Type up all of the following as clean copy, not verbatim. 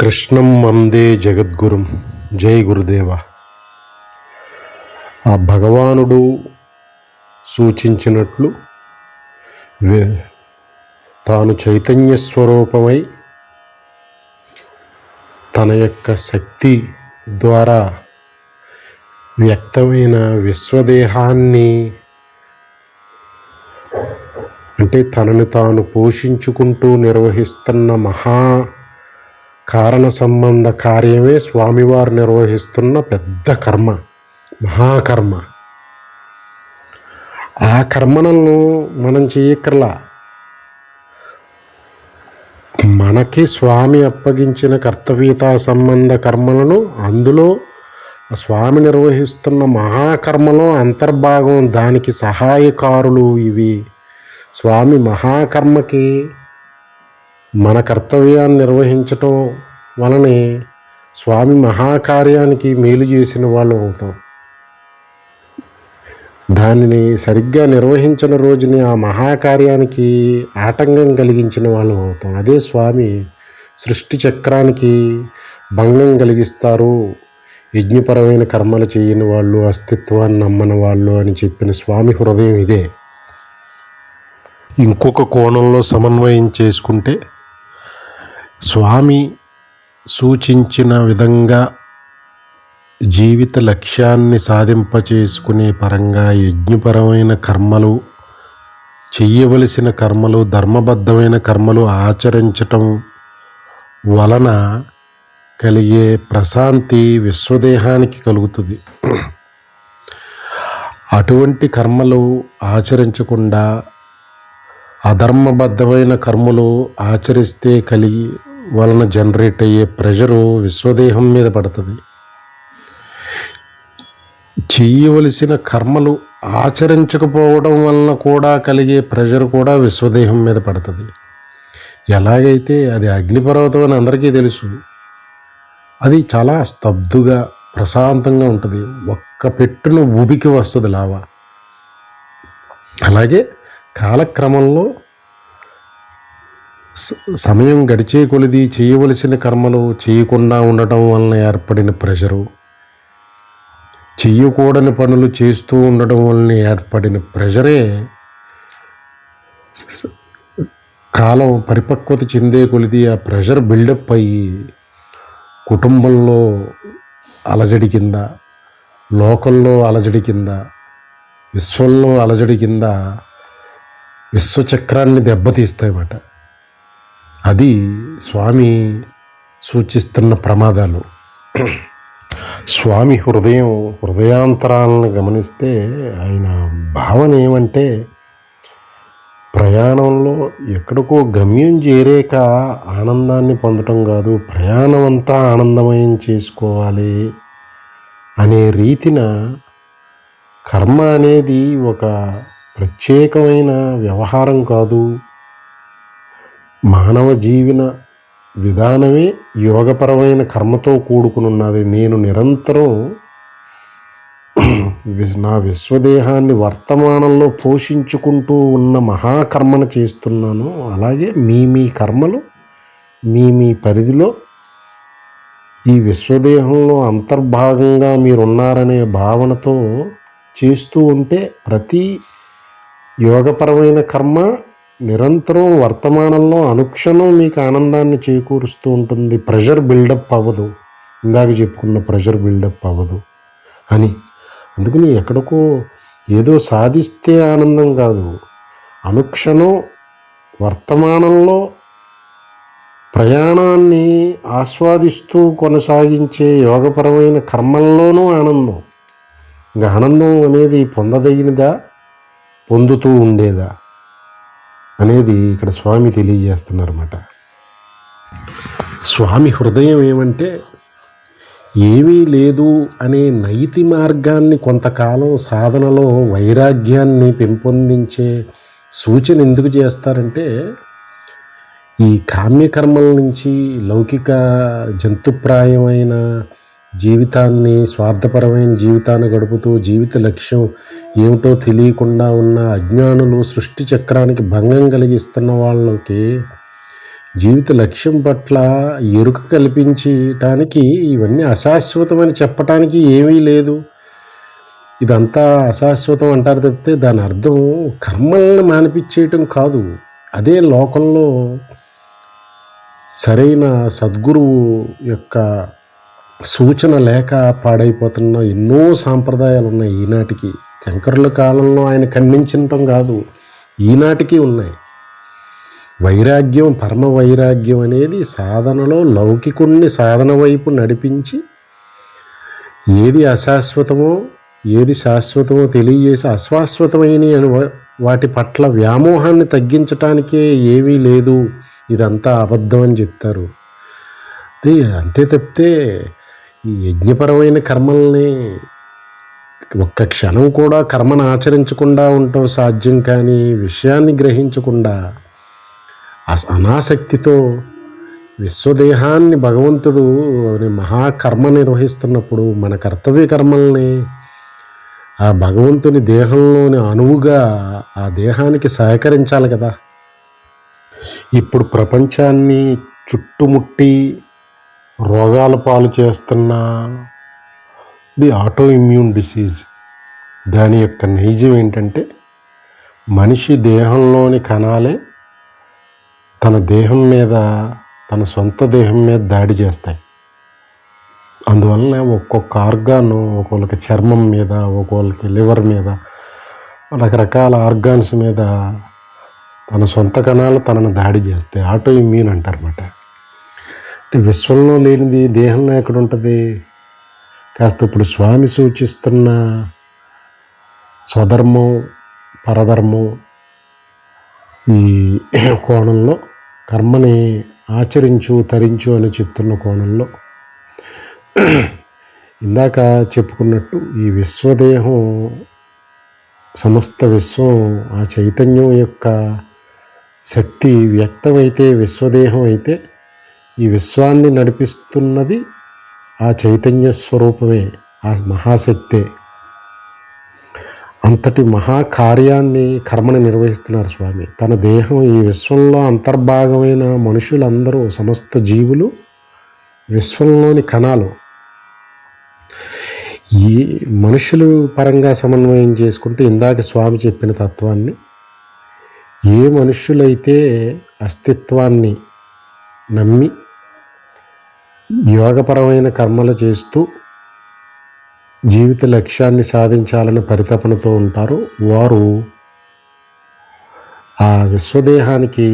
కృష్ణం వందే జగద్గురుం. జై గురుదేవ. ఆ భగవానుడు సూచించినట్లు తాను చైతన్య స్వరూపమై తన యొక్క శక్తి ద్వారా వ్యక్తమైన విశ్వదేహాన్ని, అంటే తనని తాను పోషించుకుంటూ నిర్వహిస్తున్న కారణ సంబంధ కార్యమే స్వామివారు నిర్వహిస్తున్న పెద్ద కర్మ, మహాకర్మ. ఆ కర్మలను మనం చేయక్కర్లా. మనకి స్వామి అప్పగించిన కర్తవ్యతా సంబంధ కర్మలను అందులో స్వామి నిర్వహిస్తున్న మహాకర్మలో అంతర్భాగం, దానికి సహాయకారులు ఇవి. స్వామి మహాకర్మకి మన కర్తవ్యాన్ని నిర్వహించటం వలనే స్వామి మహాకార్యానికి మేలు చేసిన వాళ్ళు అవుతాం. దానిని సరిగ్గా నిర్వహించిన రోజుని ఆ మహాకార్యానికి ఆటంకం కలిగించిన వాళ్ళు అవుతాం. అదే స్వామి సృష్టి చక్రానికి భంగం కలిగిస్తారు, యజ్ఞపరమైన కర్మలు చేయని వాళ్ళు, అస్తిత్వాన్ని నమ్మని వాళ్ళు అని చెప్పిన స్వామి హృదయం ఇదే. ఇంకొక కోణంలో సమన్వయం చేసుకుంటే, స్వామి సూచించిన విధంగా జీవిత లక్ష్యాన్ని సాధింపచేసుకునే పరంగా యజ్ఞపరమైన కర్మలు, చెయ్యవలసిన కర్మలు, ధర్మబద్ధమైన కర్మలు ఆచరించటం వలన కలిగే ప్రశాంతి విశ్వదేహానికి కలుగుతుంది. అటువంటి కర్మలు ఆచరించకుండా అధర్మబద్ధమైన కర్మలు ఆచరిస్తే కలిగి వలన జనరేట్ అయ్యే ప్రెషరు విశ్వదేహం మీద పడుతుంది. చేయవలసిన కర్మలు ఆచరించకపోవడం వలన కూడా కలిగే ప్రెషర్ కూడా విశ్వదేహం మీద పడుతుంది. ఎలాగైతే అది అగ్నిపర్వతం అని అందరికీ తెలుసు, అది చాలా స్తబ్దుగా ప్రశాంతంగా ఉంటుంది, ఒక్క పెట్టున ఉబికి వస్తుంది లావా. అలాగే కాలక్రమంలో సమయం గడిచే కొలిది చేయవలసిన కర్మలు చేయకుండా ఉండటం వలన ఏర్పడిన ప్రెషరు, చెయ్యకూడని పనులు చేస్తూ ఉండడం వలన ఏర్పడిన ప్రెషరే కాలం పరిపక్వత చెందే కొలిది ఆ ప్రెషర్ బిల్డప్ అయ్యి కుటుంబంలో అలజడి కింద, లోకంలో అలజడి కింద, విశ్వంలో అలజడి కింద విశ్వచక్రాన్ని దెబ్బతీస్తాయన్నమాట. అది స్వామి సూచిస్తున్న ప్రమాదాలు. స్వామి హృదయాంతరాలను గమనిస్తే ఆయన భావన ఏమంటే, ప్రయాణంలో ఎక్కడికో గమ్యం చేరేక ఆనందాన్ని పొందటం కాదు, ప్రయాణం అంతా ఆనందమయం చేసుకోవాలి అనే రీతిన కర్మ అనేది ఒక ప్రత్యేకమైన వ్యవహారం కాదు, మానవ జీవన విధానమే యోగపరమైన కర్మతో కూడుకునున్నది. నేను నిరంతరం నా విశ్వదేహాన్ని వర్తమానంలో పోషించుకుంటూ ఉన్న మహాకర్మను చేస్తున్నాను. అలాగే మీ కర్మలు మీ పరిధిలో ఈ విశ్వదేహంలో అంతర్భాగంగా మీరున్నారనే భావనతో చేస్తూ ఉంటే ప్రతి యోగపరమైన కర్మ నిరంతరం వర్తమానంలో అనుక్షణం మీకు ఆనందాన్ని చేకూరుస్తూ ఉంటుంది. ప్రెషర్ బిల్డప్ అవ్వదు, ఇందాక చెప్పుకున్న ప్రెషర్ బిల్డప్ అవ్వదు అని. అందుకని ఎక్కడికో ఏదో సాధిస్తే ఆనందం కాదు, అనుక్షణం వర్తమానంలో ప్రయాణాన్ని ఆస్వాదిస్తూ కొనసాగించే యోగపరమైన కర్మల్లోనూ ఆనందం. ఇంకా ఆనందం అనేది పొందదగినదా, పొందుతూ ఉండేదా అనేది ఇక్కడ స్వామి తెలియజేస్తున్నారన్నమాట. స్వామి హృదయం ఏమంటే, ఏమీ లేదు అనే నైతి మార్గాన్ని కొంతకాలం సాధనలో వైరాగ్యాన్ని పెంపొందించే సూచన ఎందుకు చేస్తారంటే, ఈ కామ్యకర్మల నుంచి లౌకిక జంతుప్రాయమైన జీవితాన్ని, స్వార్థపరమైన జీవితాన్ని గడుపుతూ జీవిత లక్ష్యం ఏమిటో తెలియకుండా ఉన్న అజ్ఞానులు, సృష్టి చక్రానికి భంగం కలిగిస్తున్న వాళ్ళకి జీవిత లక్ష్యం పట్ల ఎరుక కల్పించటానికి ఇవన్నీ అశాశ్వతమని చెప్పటానికి ఏమీ లేదు. ఇదంతా అశాశ్వతం అంటారు తప్పితే దాని అర్థం కర్మల్ని మానిపించేయటం కాదు. అదే లోకంలో సరైన సద్గురువు యొక్క సూచన లేక పాడైపోతున్న ఎన్నో సాంప్రదాయాలు ఉన్నాయి ఈనాటికి. శంకరుల కాలంలో ఆయన ఖండించటం కాదు, ఈనాటికి ఉన్నాయి. వైరాగ్యం, పరమ వైరాగ్యం అనేది సాధనలో లౌకికుణ్ణి సాధన వైపు నడిపించి ఏది అశాశ్వతమో ఏది శాశ్వతమో తెలియజేసి అశాశ్వతమైన వాటి పట్ల వ్యామోహాన్ని తగ్గించటానికే ఏమీ లేదు, ఇదంతా అబద్ధం అని చెప్తారు. అంతే తప్పితే ఈ యజ్ఞపరమైన కర్మల్ని ఒక్క క్షణం కూడా కర్మను ఆచరించకుండా ఉండటం సాధ్యం కానీ విషయాన్ని గ్రహించకుండా అనాసక్తితో విశ్వదేహాన్ని భగవంతుడు మహాకర్మ నిర్వహిస్తున్నప్పుడు మన కర్తవ్య కర్మల్ని ఆ భగవంతుని దేహంలోని అణువుగా ఆ దేహానికి సహకరించాలి కదా. ఇప్పుడు ప్రపంచాన్ని చుట్టుముట్టి రోగాల పాలు చేస్తున్న ది ఆటో ఇమ్యూన్ డిసీజ్, దాని యొక్క నైజం ఏంటంటే మనిషి దేహంలోని కణాలే తన దేహం మీద, తన సొంత దేహం మీద దాడి చేస్తాయి. అందువలన ఒక్కొక్క ఆర్గాను ఒక్కొక్కరికి చర్మం మీద, ఒక్కొక్కరికి లివర్ మీద, రకరకాల ఆర్గాన్స్ మీద తన సొంత కణాలు తనను దాడి చేస్తాయి. ఆటో ఇమ్యూన్ అంటారన్నమాట. అంటే విశ్వంలో లేనిది దేహంలో ఎక్కడ ఉంటుంది? కాస్త ఇప్పుడు స్వామి సూచిస్తున్న స్వధర్మం పరధర్మం ఈ కోణంలో కర్మని ఆచరించు తరించు అని చెప్తున్న కోణంలో ఇందాక చెప్పుకున్నట్టు ఈ విశ్వదేహం, సమస్త విశ్వం ఆ చైతన్యం యొక్క శక్తి వ్యక్తమైతే విశ్వదేహం అయితే ఈ విశ్వాన్ని నడిపిస్తున్నది ఆ చైతన్య స్వరూపమే, ఆ మహాశక్తే. అంతటి మహాకార్యాన్ని కర్మని నిర్వహిస్తున్నారు స్వామి. తన దేహం ఈ విశ్వంలో అంతర్భాగమైన మనుషులందరూ, సమస్త జీవులు విశ్వంలోని కణాలు. ఈ మనుషులు పరంగా సమన్వయం చేసుకుంటే ఇందాక స్వామి చెప్పిన తత్వాన్ని, ఏ మనుష్యులైతే అస్తిత్వాన్ని నమ్మి యోగపరమైన కర్మలు చేస్తూ జీవిత లక్ష్యాన్ని సాధించాలని పరితపనతో ఉంటారో వారు ఆ విశ్వదేహానికి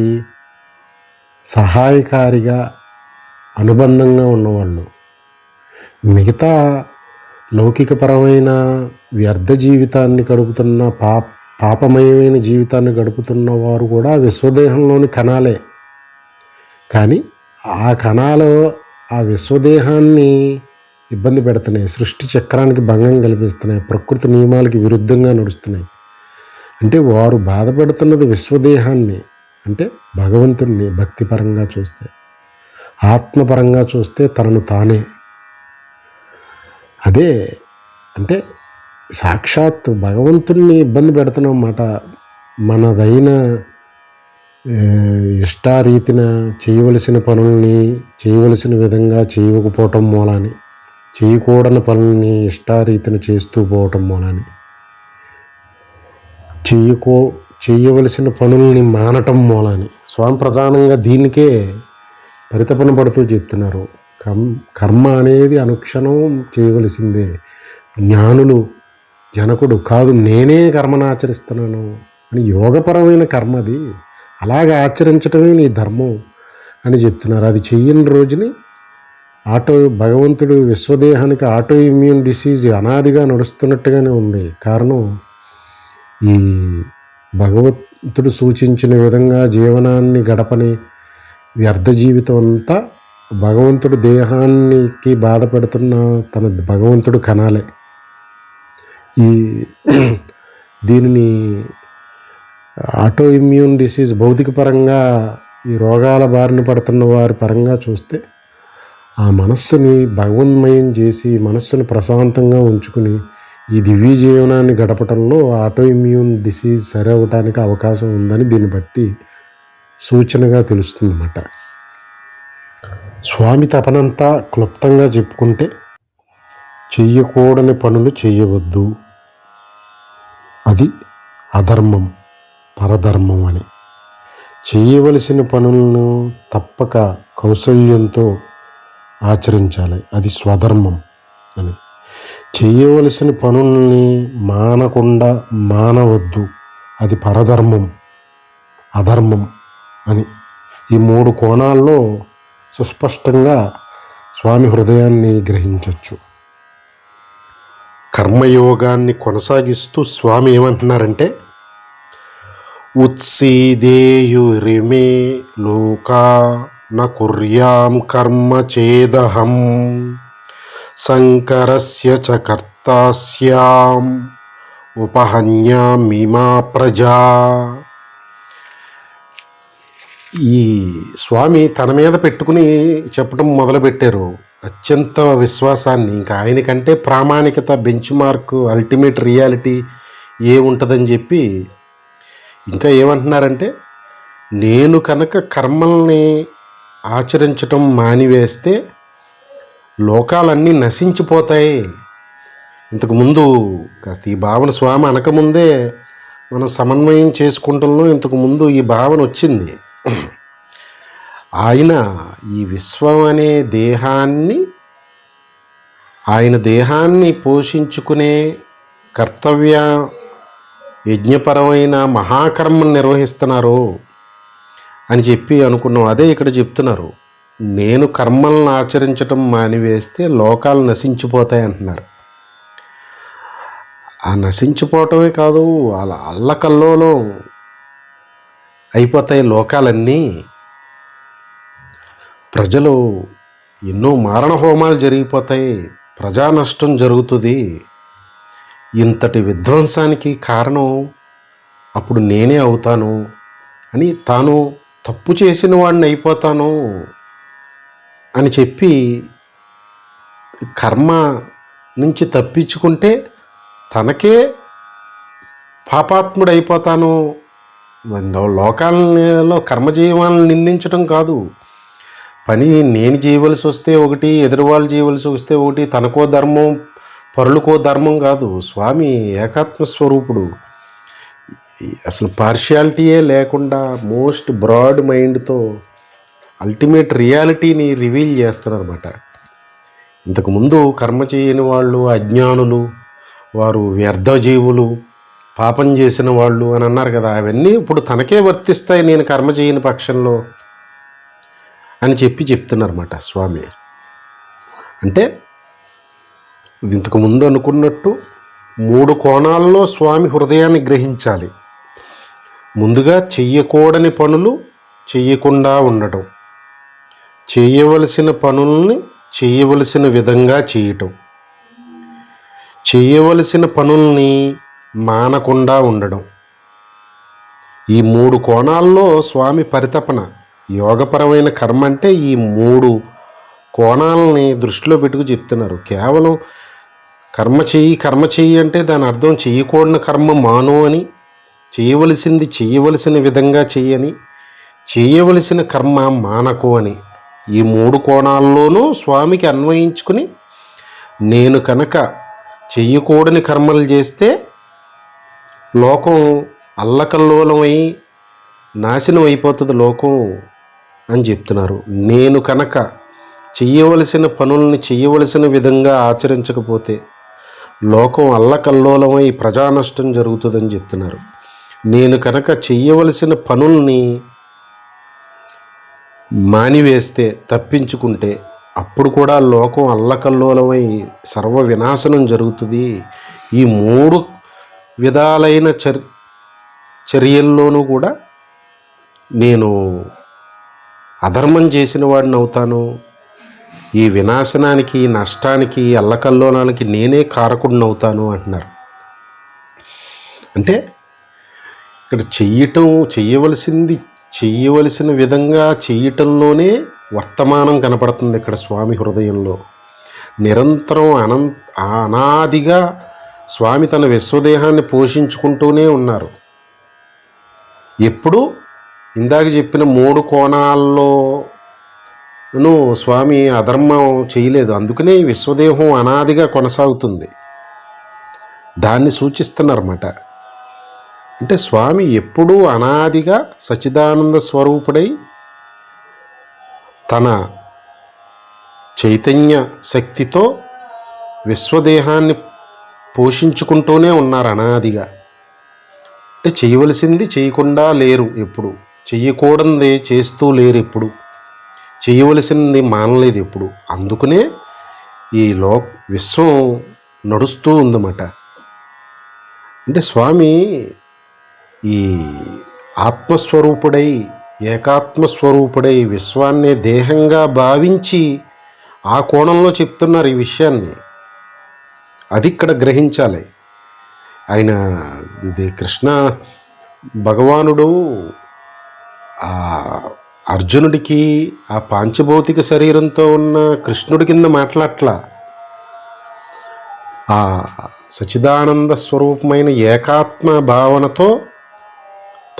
సహాయకారిగా అనుబంధంగా ఉన్నవాళ్ళు. మిగతా లౌకికపరమైన వ్యర్థ జీవితాన్ని గడుపుతున్న పాపమయమైన జీవితాన్ని గడుపుతున్న వారు కూడా విశ్వదేహంలోని కణాలే. కానీ ఆ కణాలు ఆ విశ్వదేహాన్ని ఇబ్బంది పెడుతున్నాయి, సృష్టి చక్రానికి భంగం కల్పిస్తున్నాయి, ప్రకృతి నియమాలకి విరుద్ధంగా నడుస్తున్నాయి. అంటే వారు బాధపడుతున్నది విశ్వదేహాన్ని, అంటే భగవంతుణ్ణి భక్తిపరంగా చూస్తే, ఆత్మపరంగా చూస్తే తనను తానే. అదే అంటే సాక్షాత్ భగవంతుణ్ణి ఇబ్బంది పెడుతున్నాం అన్నమాట. మనదైన ఇష్టారీతిన చేయవలసిన పనుల్ని చేయవలసిన విధంగా చేయకపోవటం మూలాని, చేయకూడని పనుల్ని ఇష్టారీతిన చేస్తూ పోవటం మూలాని, చేయవలసిన పనుల్ని మానటం మూలాని స్వామి ప్రధానంగా దీనికే పరితపన పడుతూ చెప్తున్నారు. కర్మ అనేది అనుక్షణం చేయవలసిందే. జ్ఞానులు జనకుడు కాదు, నేనే కర్మను ఆచరిస్తున్నాను అని యోగపరమైన కర్మది, అలాగ ఆచరించటమే నీ ధర్మం అని చెప్తున్నారు. అది చెయ్యని రోజుని భగవంతుడు విశ్వదేహానికి ఆటో ఇమ్యూన్ డిసీజ్ అనాదిగా నడుస్తున్నట్టుగానే ఉంది. కారణం ఈ భగవంతుడు సూచించిన విధంగా జీవనాన్ని గడపని వ్యర్థ జీవితం అంతా భగవంతుడు దేహానికి బాధపడుతున్న తన భగవంతుడు కనాలే. దీనిని ఆటో ఇమ్యూన్ డిసీజ్ భౌతిక పరంగా ఈ రోగాల బారిన పడుతున్న వారి పరంగా చూస్తే ఆ మనస్సుని భగవన్మయం చేసి మనస్సుని ప్రశాంతంగా ఉంచుకుని ఈ దివ్య జీవనాన్ని గడపటంలో ఆటో ఇమ్యూన్ డిసీజ్ సరి అవ్వటానికి అవకాశం ఉందని దీన్ని బట్టి సూచనగా తెలుస్తుందన్నమాట. స్వామి తపనంతా క్లుప్తంగా చెప్పుకుంటే, చెయ్యకూడని పనులు చెయ్యవద్దు, అది అధర్మం, పరధర్మం అని. చేయవలసిన పనులను తప్పక కౌశల్యంతో ఆచరించాలి, అది స్వధర్మం అని. చేయవలసిన పనుల్ని మానకుండా మానవద్దు, అది పరధర్మం, అధర్మం అని. ఈ 3 కోణాల్లో సుస్పష్టంగా స్వామి హృదయాన్ని గ్రహించవచ్చు. కర్మయోగాన్ని కొనసాగిస్తూ స్వామి ఏమంటున్నారంటే, ఉత్సీదేయురిమే లోకా న కుర్యాం కర్మ చేదహం శంకరస్య చ కర్తాస్యాం ఉపహన్యామిమా ప్రజా. ఈ స్వామి తన మీద పెట్టుకుని చెప్పడం మొదలుపెట్టారు అత్యంత విశ్వాసాన్ని. ఇంకా ఆయనకంటే ప్రామాణికత, బెంచ్ మార్క్, అల్టిమేట్ రియాలిటీ ఏముంటుందని చెప్పి ఇంకా ఏమంటున్నారంటే, నేను కనుక కర్మల్ని ఆచరించటం మానివేస్తే లోకాలన్నీ నశించిపోతాయి. ఇంతకుముందు కాస్త ఈ భావన స్వామి అనకముందే మనం సమన్వయం చేసుకుంటున్నాం. ఇంతకుముందు ఈ భావన వచ్చింది. ఆయన ఈ విశ్వం అనే దేహాన్ని పోషించుకునే కర్తవ్య యజ్ఞపరమైన మహాకర్మను నిర్వహిస్తున్నారు అని చెప్పి అనుకున్నాం. అదే ఇక్కడ చెప్తున్నారు, నేను కర్మలను ఆచరించటం మానివేస్తే లోకాలు నశించిపోతాయి అంటున్నారు. ఆ నశించిపోవటమే కాదు, అలా అల్లకల్లోలం అయిపోతాయి లోకాలన్నీ. ప్రజలు ఎన్నో మారణ హోమాలు జరిగిపోతాయి, ప్రజా నష్టం జరుగుతుంది. ఇంతటి విధ్వంసానికి కారణం అప్పుడు నేనే అవుతాను అని, తాను తప్పు చేసిన వాడిని అయిపోతాను అని చెప్పి కర్మ నుంచి తప్పించుకుంటే తనకే పాపాత్ముడు అయిపోతాను. లోకాలలో కర్మజీవాలను నిందించడం కాదు పని. నేను చేయవలసి వస్తే ఒకటి, ఎదురువాళ్ళు చేయవలసి వస్తే ఒకటి, తనకో ధర్మం పరులకో ధర్మం కాదు. స్వామి ఏకాత్మస్వరూపుడు, అసలు పార్షియాలిటీయే లేకుండా మోస్ట్ బ్రాడ్ మైండ్తో అల్టిమేట్ రియాలిటీని రివీల్ చేస్తారనమాట. ఇంతకుముందు కర్మ చేయని వాళ్ళు అజ్ఞానులు, వారు వ్యర్థజీవులు, పాపం చేసిన వాళ్ళు అని అన్నారు కదా. అవన్నీ ఇప్పుడు తనకే వర్తిస్తాయి నేను కర్మ చేయని పక్షంలో అని చెప్తున్నారన్నమాట స్వామి. అంటే ఇంతకుముందు అనుకున్నట్టు 3 కోణాల్లో స్వామి హృదయాన్ని గ్రహించాలి. ముందుగా చెయ్యకూడని పనులు చెయ్యకుండా ఉండటం, చేయవలసిన పనుల్ని చేయవలసిన విధంగా చేయటం, చేయవలసిన పనుల్ని మానకుండా ఉండడం. ఈ 3 కోణాల్లో స్వామి పరితపన. యోగపరమైన కర్మ అంటే ఈ 3 కోణాలని దృష్టిలో పెట్టుకు చెప్తున్నారు. కేవలం కర్మ చెయ్యి అంటే దాని అర్థం చెయ్యకూడని కర్మ మాను అని, చేయవలసింది చేయవలసిన విధంగా చెయ్యని, చేయవలసిన కర్మ మానకు అని. ఈ 3 కోణాల్లోనూ స్వామికి అన్వయించుకుని, నేను కనుక చెయ్యకూడని కర్మలు చేస్తే లోకం అల్లకల్లోలమై నాశనం అయిపోతుంది లోకం అని చెప్తున్నారు. నేను కనుక చెయ్యవలసిన పనుల్ని చెయ్యవలసిన విధంగా ఆచరించకపోతే లోకం అల్లకల్లోలమై ప్రజానష్టం జరుగుతుందని చెప్తున్నారు. నేను కనుక చెయ్యవలసిన పనుల్ని మానివేస్తే, తప్పించుకుంటే అప్పుడు కూడా లోకం అల్లకల్లోలమై సర్వ వినాశనం జరుగుతుంది. ఈ 3 విధాలైన చర్యల్లోనూ కూడా నేను అధర్మం చేసిన వాడిని అవుతాను. ఈ వినాశనానికి, నష్టానికి, అల్లకల్లోలానికి నేనే కారకుడిని అవుతాను అంటున్నారు. అంటే ఇక్కడ చెయ్యవలసిన విధంగా చేయటంలోనే వర్తమానం కనపడుతుంది. ఇక్కడ స్వామి హృదయంలో నిరంతరం అనాదిగా స్వామి తన విశ్వదేహాన్ని పోషించుకుంటూనే ఉన్నారు. ఎప్పుడు ఇందాక చెప్పిన 3 కోణాల్లో స్వామి అధర్మం చేయలేదు, అందుకనే ఈ విశ్వదేహం అనాదిగా కొనసాగుతుంది. దాన్ని సూచిస్తున్నారన్నమాట. అంటే స్వామి ఎప్పుడూ అనాదిగా సచ్చిదానంద స్వరూపుడై తన చైతన్య శక్తితో విశ్వదేహాన్ని పోషించుకుంటూనే ఉన్నారు అనాదిగా. అంటే చేయవలసింది చేయకుండా లేరు, ఎప్పుడు చెయ్యకూడనిది చేస్తూ లేరు, ఎప్పుడు చేయవలసింది మానలేదు ఎప్పుడు. అందుకనే ఈ విశ్వం నడుస్తూ ఉందన్నమాట. అంటే స్వామి ఈ ఆత్మస్వరూపుడై ఏకాత్మస్వరూపుడై విశ్వాన్నే దేహంగా భావించి ఆ కోణంలో చెప్తున్నారు ఈ విషయాన్ని. అది ఇక్కడ గ్రహించాలి. ఆయన ఇది కృష్ణ భగవానుడు ఆ అర్జునుడికి ఆ పాంచభౌతిక శరీరంతో ఉన్న కృష్ణుడి కింద మాట్లాడట్లా, ఆ సచిదానంద స్వరూపమైన ఏకాత్మ భావనతో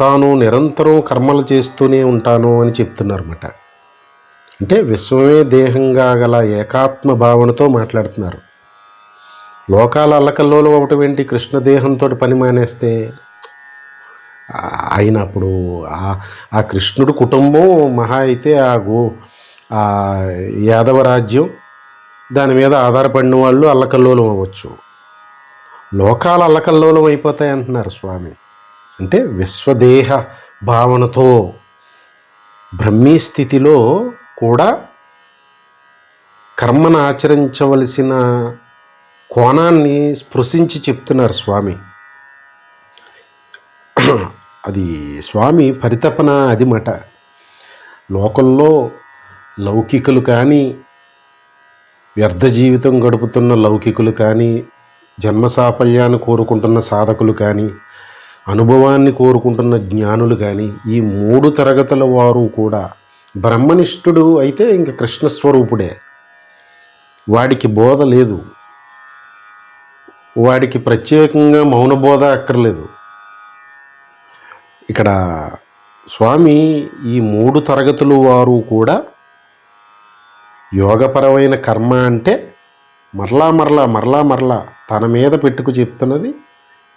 తాను నిరంతరం కర్మలు చేస్తూనే ఉంటాను అని చెప్తున్నారన్నమాట. అంటే విశ్వమే దేహంగా గల ఏకాత్మ భావనతో మాట్లాడుతున్నారు. లోకాల అల్లకల్లోలం ఒకటి ఏంటి, కృష్ణదేహంతో పని మానేస్తే ఆయన అప్పుడు ఆ కృష్ణుడు కుటుంబం మహా అయితే ఆ యాదవ రాజ్యం దాని మీద ఆధారపడిన వాళ్ళు అల్లకల్లోలం అవ్వచ్చు. లోకాల అల్లకల్లోలం అయిపోతాయి అంటున్నారు స్వామి. అంటే విశ్వదేహ భావనతో బ్రహ్మీ స్థితిలో కూడా కర్మను ఆచరించవలసిన కోణాన్ని స్పృశించి చెప్తున్నారు స్వామి. అది స్వామి పరితపన అది మాట. లోకంలో లౌకికులు కానీ, వ్యర్థ జీవితం గడుపుతున్న లౌకికులు కానీ, జన్మ సాఫల్యాన్ని కోరుకుంటున్న సాధకులు కానీ, అనుభవాన్ని కోరుకుంటున్న జ్ఞానులు కానీ, ఈ 3 తరగతుల వారు కూడా బ్రహ్మనిష్ఠుడు అయితే ఇంక కృష్ణస్వరూపుడే. వాడికి బోధ లేదు, వాడికి ప్రత్యేకంగా మౌన బోధ అక్కర్లేదు. ఇక్కడ స్వామి ఈ 3 తరగతులు వారు కూడా యోగపరమైన కర్మ అంటే మరలా తన మీద పెట్టుకు చెప్తున్నది,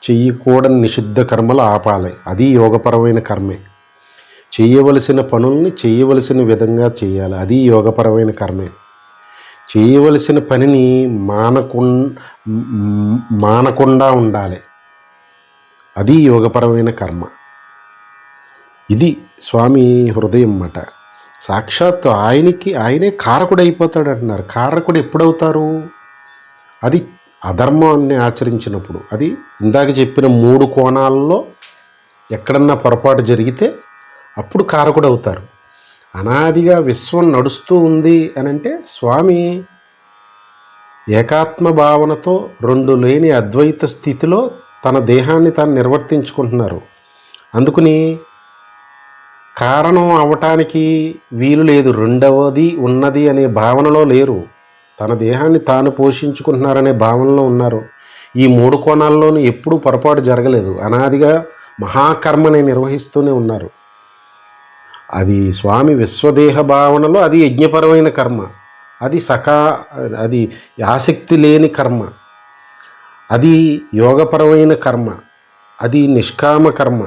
చెయ్యకూడని నిషిద్ధ కర్మలు ఆపాలి. అది యోగపరమైన కర్మే. చేయవలసిన పనుల్ని చేయవలసిన విధంగా చేయాలి, అది యోగపరమైన కర్మే. చేయవలసిన పనిని మానకుండా ఉండాలి, అది యోగపరమైన కర్మ. ఇది స్వామి హృదయం అన్నమాట. సాక్షాత్ ఆయనే కారకుడు అయిపోతాడు అంటున్నారు. కారకుడు ఎప్పుడవుతారు? అది అధర్మాన్ని ఆచరించినప్పుడు. అది ఇందాక చెప్పిన 3 కోణాల్లో ఎక్కడన్నా పొరపాటు జరిగితే అప్పుడు కారకుడు అవుతారు. అనాదిగా విశ్వం నడుస్తూ ఉంది అని అంటే స్వామి ఏకాత్మ భావనతో 2 లేని అద్వైత స్థితిలో తన దేహాన్ని తాను నిర్వర్తించుకుంటున్నారు. అందుకని కారణం అవటానికి వీలు లేదు, రెండవది ఉన్నది అనే భావనలో లేరు. తన దేహాన్ని తాను పోషించుకుంటున్నారనే భావనలో ఉన్నారు. ఈ 3 కోణాల్లోనూ ఎప్పుడూ పొరపాటు జరగలేదు. అనాదిగా మహాకర్మని నిర్వహిస్తూనే ఉన్నారు. అది స్వామి విశ్వదేహ భావనలో అది యజ్ఞపరమైన కర్మ, అది ఆసక్తి లేని కర్మ, అది యోగపరమైన కర్మ, అది నిష్కామ కర్మ.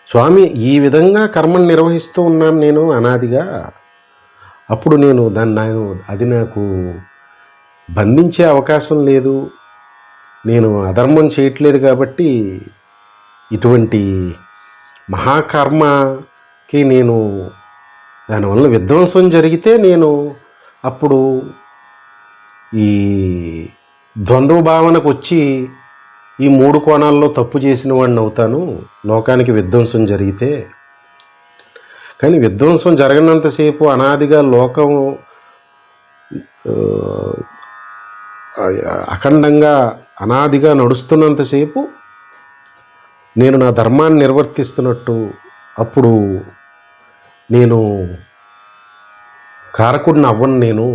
స్వామి ఈ విధంగా కర్మను నిర్వహిస్తూ ఉన్నాను నేను అనాదిగా. అప్పుడు నేను అది నాకు బంధించే అవకాశం లేదు, నేను అధర్మం చేయట్లేదు. కాబట్టి ఇటువంటి మహాకర్మకి నేను దానివల్ల విధ్వంసం జరిగితే నేను అప్పుడు ఈ ద్వంద్వ భావనకు వచ్చి ఈ 3 కోణాల్లో తప్పు చేసిన వాడిని అవుతాను లోకానికి విధ్వంసం జరిగితే. కానీ విధ్వంసం జరగనంతసేపు అనాదిగా లోకం అఖండంగా అనాదిగా నడుస్తున్నంతసేపు నేను నా ధర్మాన్ని నిర్వర్తిస్తున్నట్టు అప్పుడు నేను కారకుడిని అవ్వను నేను.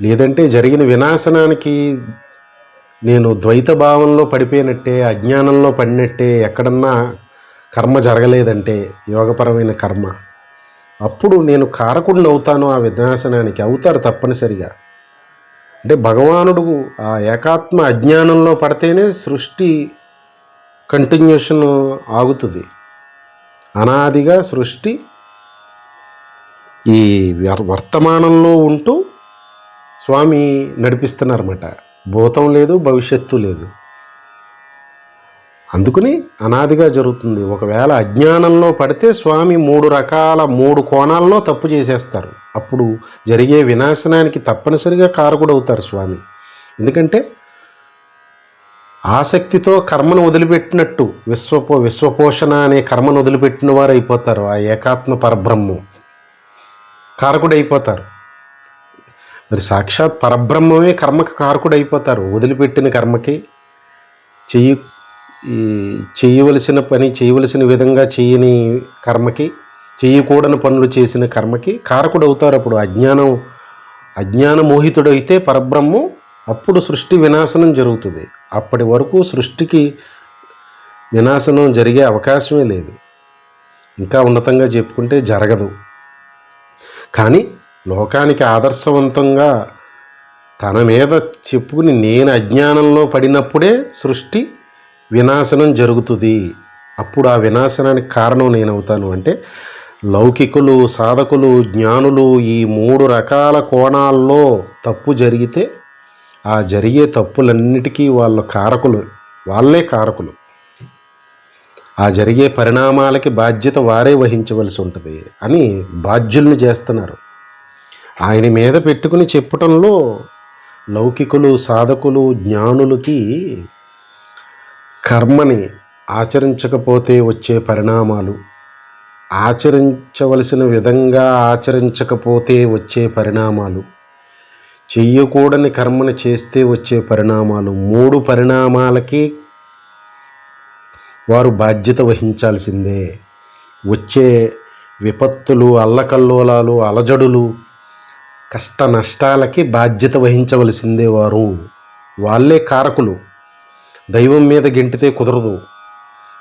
లేదంటే జరిగిన వినాశనానికి నేను ద్వైత భావంలో పడిపోయినట్టే, అజ్ఞానంలో పడినట్టే. ఎక్కడన్నా కర్మ జరగలేదంటే యోగపరమైన కర్మ అప్పుడు నేను కారకుడిని అవుతాను ఆ వినాశనానికి. అవుతారు తప్పనిసరిగా. అంటే భగవానుడు ఆ ఏకాత్మ అజ్ఞానంలో పడితేనే సృష్టి కంటిన్యూషన్ ఆగుతుంది. అనాదిగా సృష్టి ఈ వర్తమానంలో ఉంటూ స్వామి నడిపిస్తున్నారన్నమాట. భూతం లేదు, భవిష్యత్తు లేదు. అందుకని అనాదిగా జరుగుతుంది. ఒకవేళ అజ్ఞానంలో పడితే స్వామి 3 కోణాల్లో తప్పు చేసేస్తారు. అప్పుడు జరిగే వినాశనానికి తప్పనిసరిగా కారకుడు అవుతారు స్వామి. ఎందుకంటే ఆసక్తితో కర్మను వదిలిపెట్టినట్టు విశ్వపోషణ అనే కర్మను వదిలిపెట్టిన వారు అయిపోతారు. ఆ ఏకాత్మ పరబ్రహ్మం కారకుడు అయిపోతారు. మరి సాక్షాత్ పరబ్రహ్మమే కర్మకి కారకుడు అయిపోతారు. వదిలిపెట్టిన కర్మకి చేయవలసిన పని చేయవలసిన విధంగా చేయని కర్మకి, చేయకూడని పనులు చేసిన కర్మకి కారకుడు అవుతారు. అప్పుడు అజ్ఞానమోహితుడైతే పరబ్రహ్మం, అప్పుడు సృష్టి వినాశనం జరుగుతుంది. అప్పటి వరకు సృష్టికి వినాశనం జరిగే అవకాశమే లేదు. ఇంకా ఉన్నతంగా చెప్పుకుంటే జరగదు. కానీ లోకానికి ఆదర్శవంతంగా తన మీద చెప్పుకుని నేను అజ్ఞానంలో పడినప్పుడే సృష్టి వినాశనం జరుగుతుంది. అప్పుడు ఆ వినాశనానికి కారణం నేనవుతాను. అంటే లౌకికులు, సాధకులు, జ్ఞానులు ఈ 3 రకాల కోణాల్లో తప్పు జరిగితే ఆ జరిగే తప్పులన్నిటికీ వాళ్ళే కారకులు. ఆ జరిగే పరిణామాలకి బాధ్యత వారే వహించవలసి ఉంటుంది అని బాధ్యుల్ని చేస్తున్నారు. ఆయన మీద పెట్టుకుని చెప్పటంలో లౌకికులు, సాధకులు, జ్ఞానులకి కర్మని ఆచరించకపోతే వచ్చే పరిణామాలు, ఆచరించవలసిన విధంగా ఆచరించకపోతే వచ్చే పరిణామాలు, చెయ్యకూడని కర్మను చేస్తే వచ్చే పరిణామాలు, 3 పరిణామాలకి వారు బాధ్యత వహించాల్సిందే. వచ్చే విపత్తులు, అల్లకల్లోలాలు, అలజడులు, కష్ట నష్టాలకి బాధ్యత వహించవలసిందే వారు. వాళ్ళే కారకులు. దైవం మీద గెంటితే కుదరదు,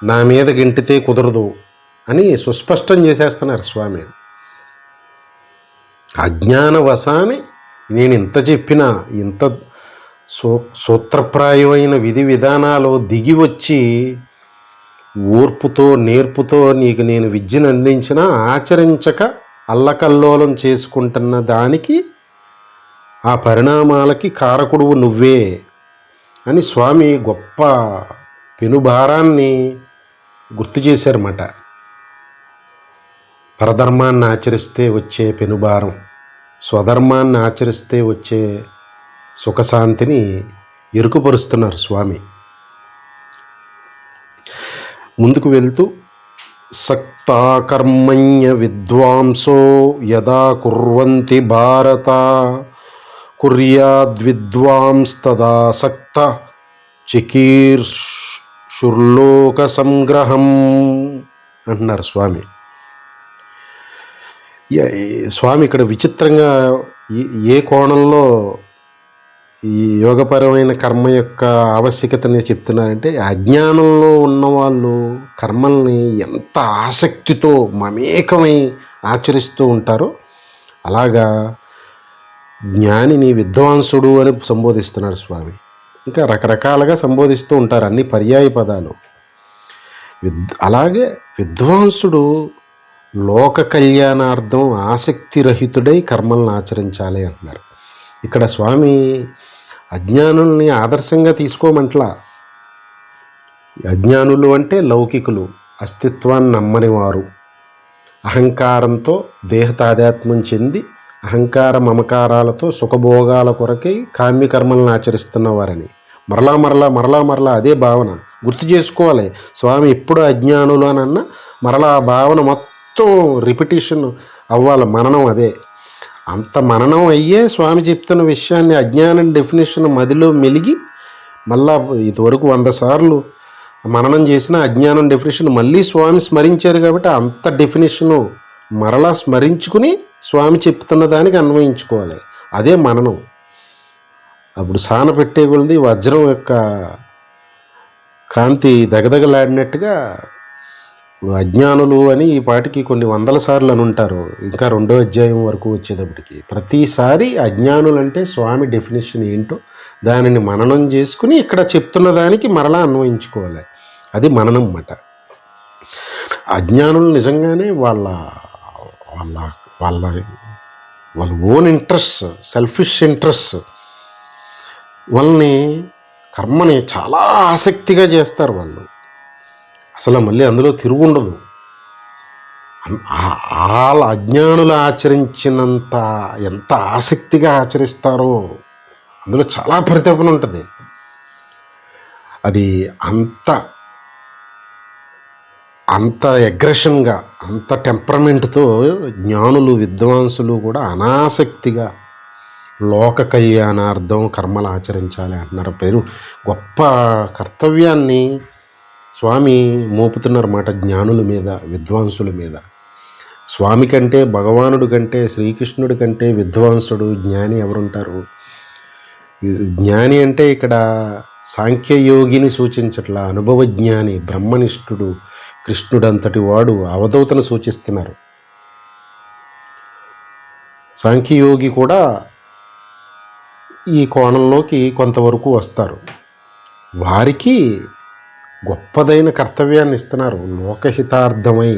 నా మీద గెంటితే కుదరదు అని సుస్పష్టం చేసేస్తున్నారు స్వామి. అజ్ఞానవశాన్ని నేను ఇంత చెప్పినా, ఇంత సూత్రప్రాయమైన విధి విధానాలు దిగి వచ్చి ఓర్పుతో నేర్పుతో నీకు నేను విద్యను అందించినా ఆచరించక అల్లకల్లోలం చేసుకుంటున్న దానికి, ఆ పరిణామాలకి కారకుడు నువ్వే అని స్వామి గొప్ప పెనుభారాన్ని గుర్తు చేశారన్నమాట. పరధర్మాన్ని ఆచరిస్తే వచ్చే పెనుభారం, స్వధర్మాన్ని ఆచరిస్తే వచ్చే సుఖశాంతిని ఎరుకుపరుస్తున్నారు స్వామి. ముందుకు వెళ్తూ సక్తా కర్మణ్య విద్వాంసో యదా కుర్వంతి భారత కుర్యాద్విద్వాంస్తదా సక్త చికీర్షుర్లోక సంగ్రహం అంటున్నారు స్వామి. స్వామి ఇక్కడ విచిత్రంగా ఏ కోణంలో ఈ యోగపరమైన కర్మ యొక్క ఆవశ్యకతని చెప్తున్నారంటే, అజ్ఞానంలో ఉన్నవాళ్ళు కర్మల్ని ఎంత ఆసక్తితో మమేకమై ఆచరిస్తూ ఉంటారో, అలాగా జ్ఞానిని విద్వాంసుడు అని సంబోధిస్తున్నారు స్వామి. ఇంకా రకరకాలుగా సంబోధిస్తూ ఉంటారు, అన్ని పర్యాయ పదాలు. అలాగే విద్వాంసుడు లోక కళ్యాణార్థం ఆసక్తిరహితుడై కర్మలను ఆచరించాలి అంటున్నారు. ఇక్కడ స్వామి అజ్ఞానుల్ని ఆదర్శంగా తీసుకోమంట్లా. అజ్ఞానులు అంటే లౌకికులు, అస్తిత్వాన్ని నమ్మని వారు, అహంకారంతో దేహతాదాత్మ్యం చెంది అహంకార మమకారాలతో సుఖభోగాల కొరకై కామ్యకర్మలను ఆచరిస్తున్న వారని మరలా అదే భావన గుర్తు చేసుకోవాలి. స్వామి ఎప్పుడు అజ్ఞానులు అని అన్న మరలా ఆ భావన మొత్తం రిపిటేషన్ అవ్వాలి. మననం అదే, అంత మననం అయ్యే స్వామి చెప్తున్న విషయాన్ని, అజ్ఞానం డెఫినేషన్ మదిలో మెలిగి మళ్ళా ఇదివరకు 100 సార్లు మననం చేసిన అజ్ఞానం డెఫినేషన్ మళ్ళీ స్వామి స్మరించారు కాబట్టి అంత డెఫినేషను మరలా స్మరించుకుని స్వామి చెప్తున్న దానికి అన్వయించుకోవాలి. అదే మననం. అప్పుడు సాన పెట్టే కొలది వజ్రం యొక్క కాంతి దగదగలాడినట్టుగా అజ్ఞానులు అని ఈ పాటికి కొన్ని వందల సార్లు అని ఉంటారు. ఇంకా 2వ అధ్యాయం వరకు వచ్చేటప్పటికి ప్రతిసారి అజ్ఞానులు అంటే స్వామి డెఫినేషన్ ఏంటో దానిని మననం చేసుకుని ఇక్కడ చెప్తున్న దానికి మరలా అన్వయించుకోవాలి. అది మననం అన్నమాట. అజ్ఞానులు నిజంగానే వాళ్ళ వాళ్ళ వాళ్ళ వాళ్ళ ఓన్ ఇంట్రెస్ట్, సెల్ఫిష్ ఇంట్రెస్ట్ వాళ్ళని కర్మని చాలా ఆసక్తిగా చేస్తారు వాళ్ళు. అసలు మళ్ళీ అందులో తిరుగుండదు. వాళ్ళ అజ్ఞానులు ఆచరించినంత ఎంత ఆసక్తిగా ఆచరిస్తారో అందులో చాలా పరితపన ఉంటుంది. అది అంత అగ్రెషన్గా, అంత టెంపరమెంట్తో జ్ఞానులు, విద్వాంసులు కూడా అనాసక్తిగా లోక కళ్యాణార్థం కర్మలు ఆచరించాలి అంటున్నారు. పేరు గొప్ప కర్తవ్యాన్ని స్వామి మోపుతున్నారన్నమాట జ్ఞానుల మీద, విద్వాంసుల మీద. స్వామి కంటే, భగవానుడి కంటే, శ్రీకృష్ణుడి కంటే విద్వాంసుడు, జ్ఞాని ఎవరుంటారు? జ్ఞాని అంటే ఇక్కడ సాంఖ్యయోగిని సూచించట్లా, అనుభవజ్ఞాని, బ్రహ్మనిష్ఠుడు, కృష్ణుడంతటి వాడు, అవధూతను సూచిస్తున్నారు. సాంఖ్యయోగి కూడా ఈ కోణంలోకి కొంతవరకు వస్తారు. వారికి గొప్పదైన కర్తవ్యాన్ని ఇస్తున్నారు. లోకహితార్థమై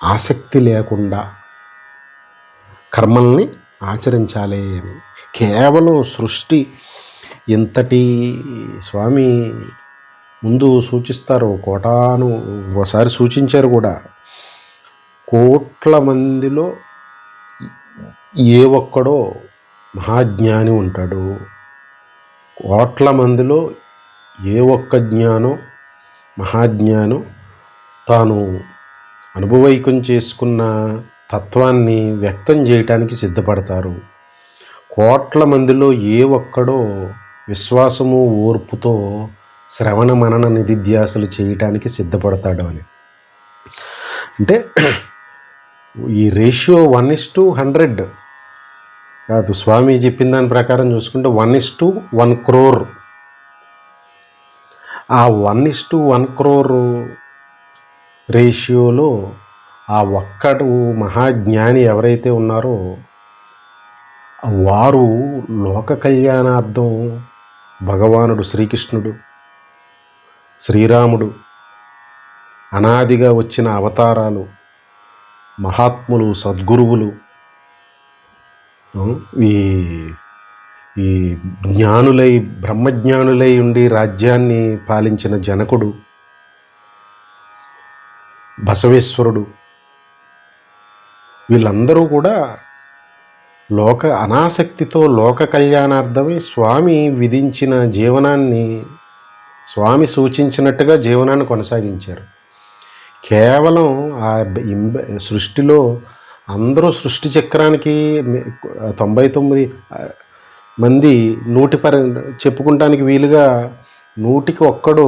ఆసక్తి లేకుండా కర్మల్ని ఆచరించాలి అని. కేవలం సృష్టి ఇంతటి స్వామి ముందు సూచిస్తారు. ఒకసారి సూచించారు కూడా. కోట్ల మందిలో ఏ ఒక్కడో మహాజ్ఞాని ఉంటాడు. కోట్ల మందిలో ఏ ఒక్క జ్ఞానో, మహాజ్ఞానం తాను అనుభవైకం చేసుకున్న తత్వాన్ని వ్యక్తం చేయటానికి సిద్ధపడతారు. కోట్ల మందిలో ఏ ఒక్కడో విశ్వాసము, ఓర్పుతో శ్రవణ మనన నిధిధ్యాసలు చేయటానికి సిద్ధపడతాడు అని. అంటే ఈ రేషియో 1:100 కాదు. స్వామి చెప్పిన దాని ప్రకారం చూసుకుంటే 1:1 crore. ఆ 1:1 crore రేషియోలో ఆ ఒక్కడు మహాజ్ఞాని ఎవరైతే ఉన్నారో వారు లోక కళ్యాణార్థం భగవానుడు శ్రీకృష్ణుడు, శ్రీరాముడు, అనాదిగా వచ్చిన అవతారాలు, మహాత్ములు, సద్గురువులు, ఈ జ్ఞానులై, బ్రహ్మజ్ఞానులై ఉండి రాజ్యాన్ని పాలించిన జనకుడు, బసవేశ్వరుడు, వీళ్ళందరూ కూడా అనాసక్తితో లోక కళ్యాణార్థమై స్వామి విధించిన జీవనాన్ని, స్వామి సూచించినట్టుగా జీవనాన్ని కొనసాగించారు. కేవలం ఆ సృష్టిలో అందరూ సృష్టి చక్రానికి 99 మంది చెప్పుకుంటానికి వీలుగా 100కి ఒక్కడు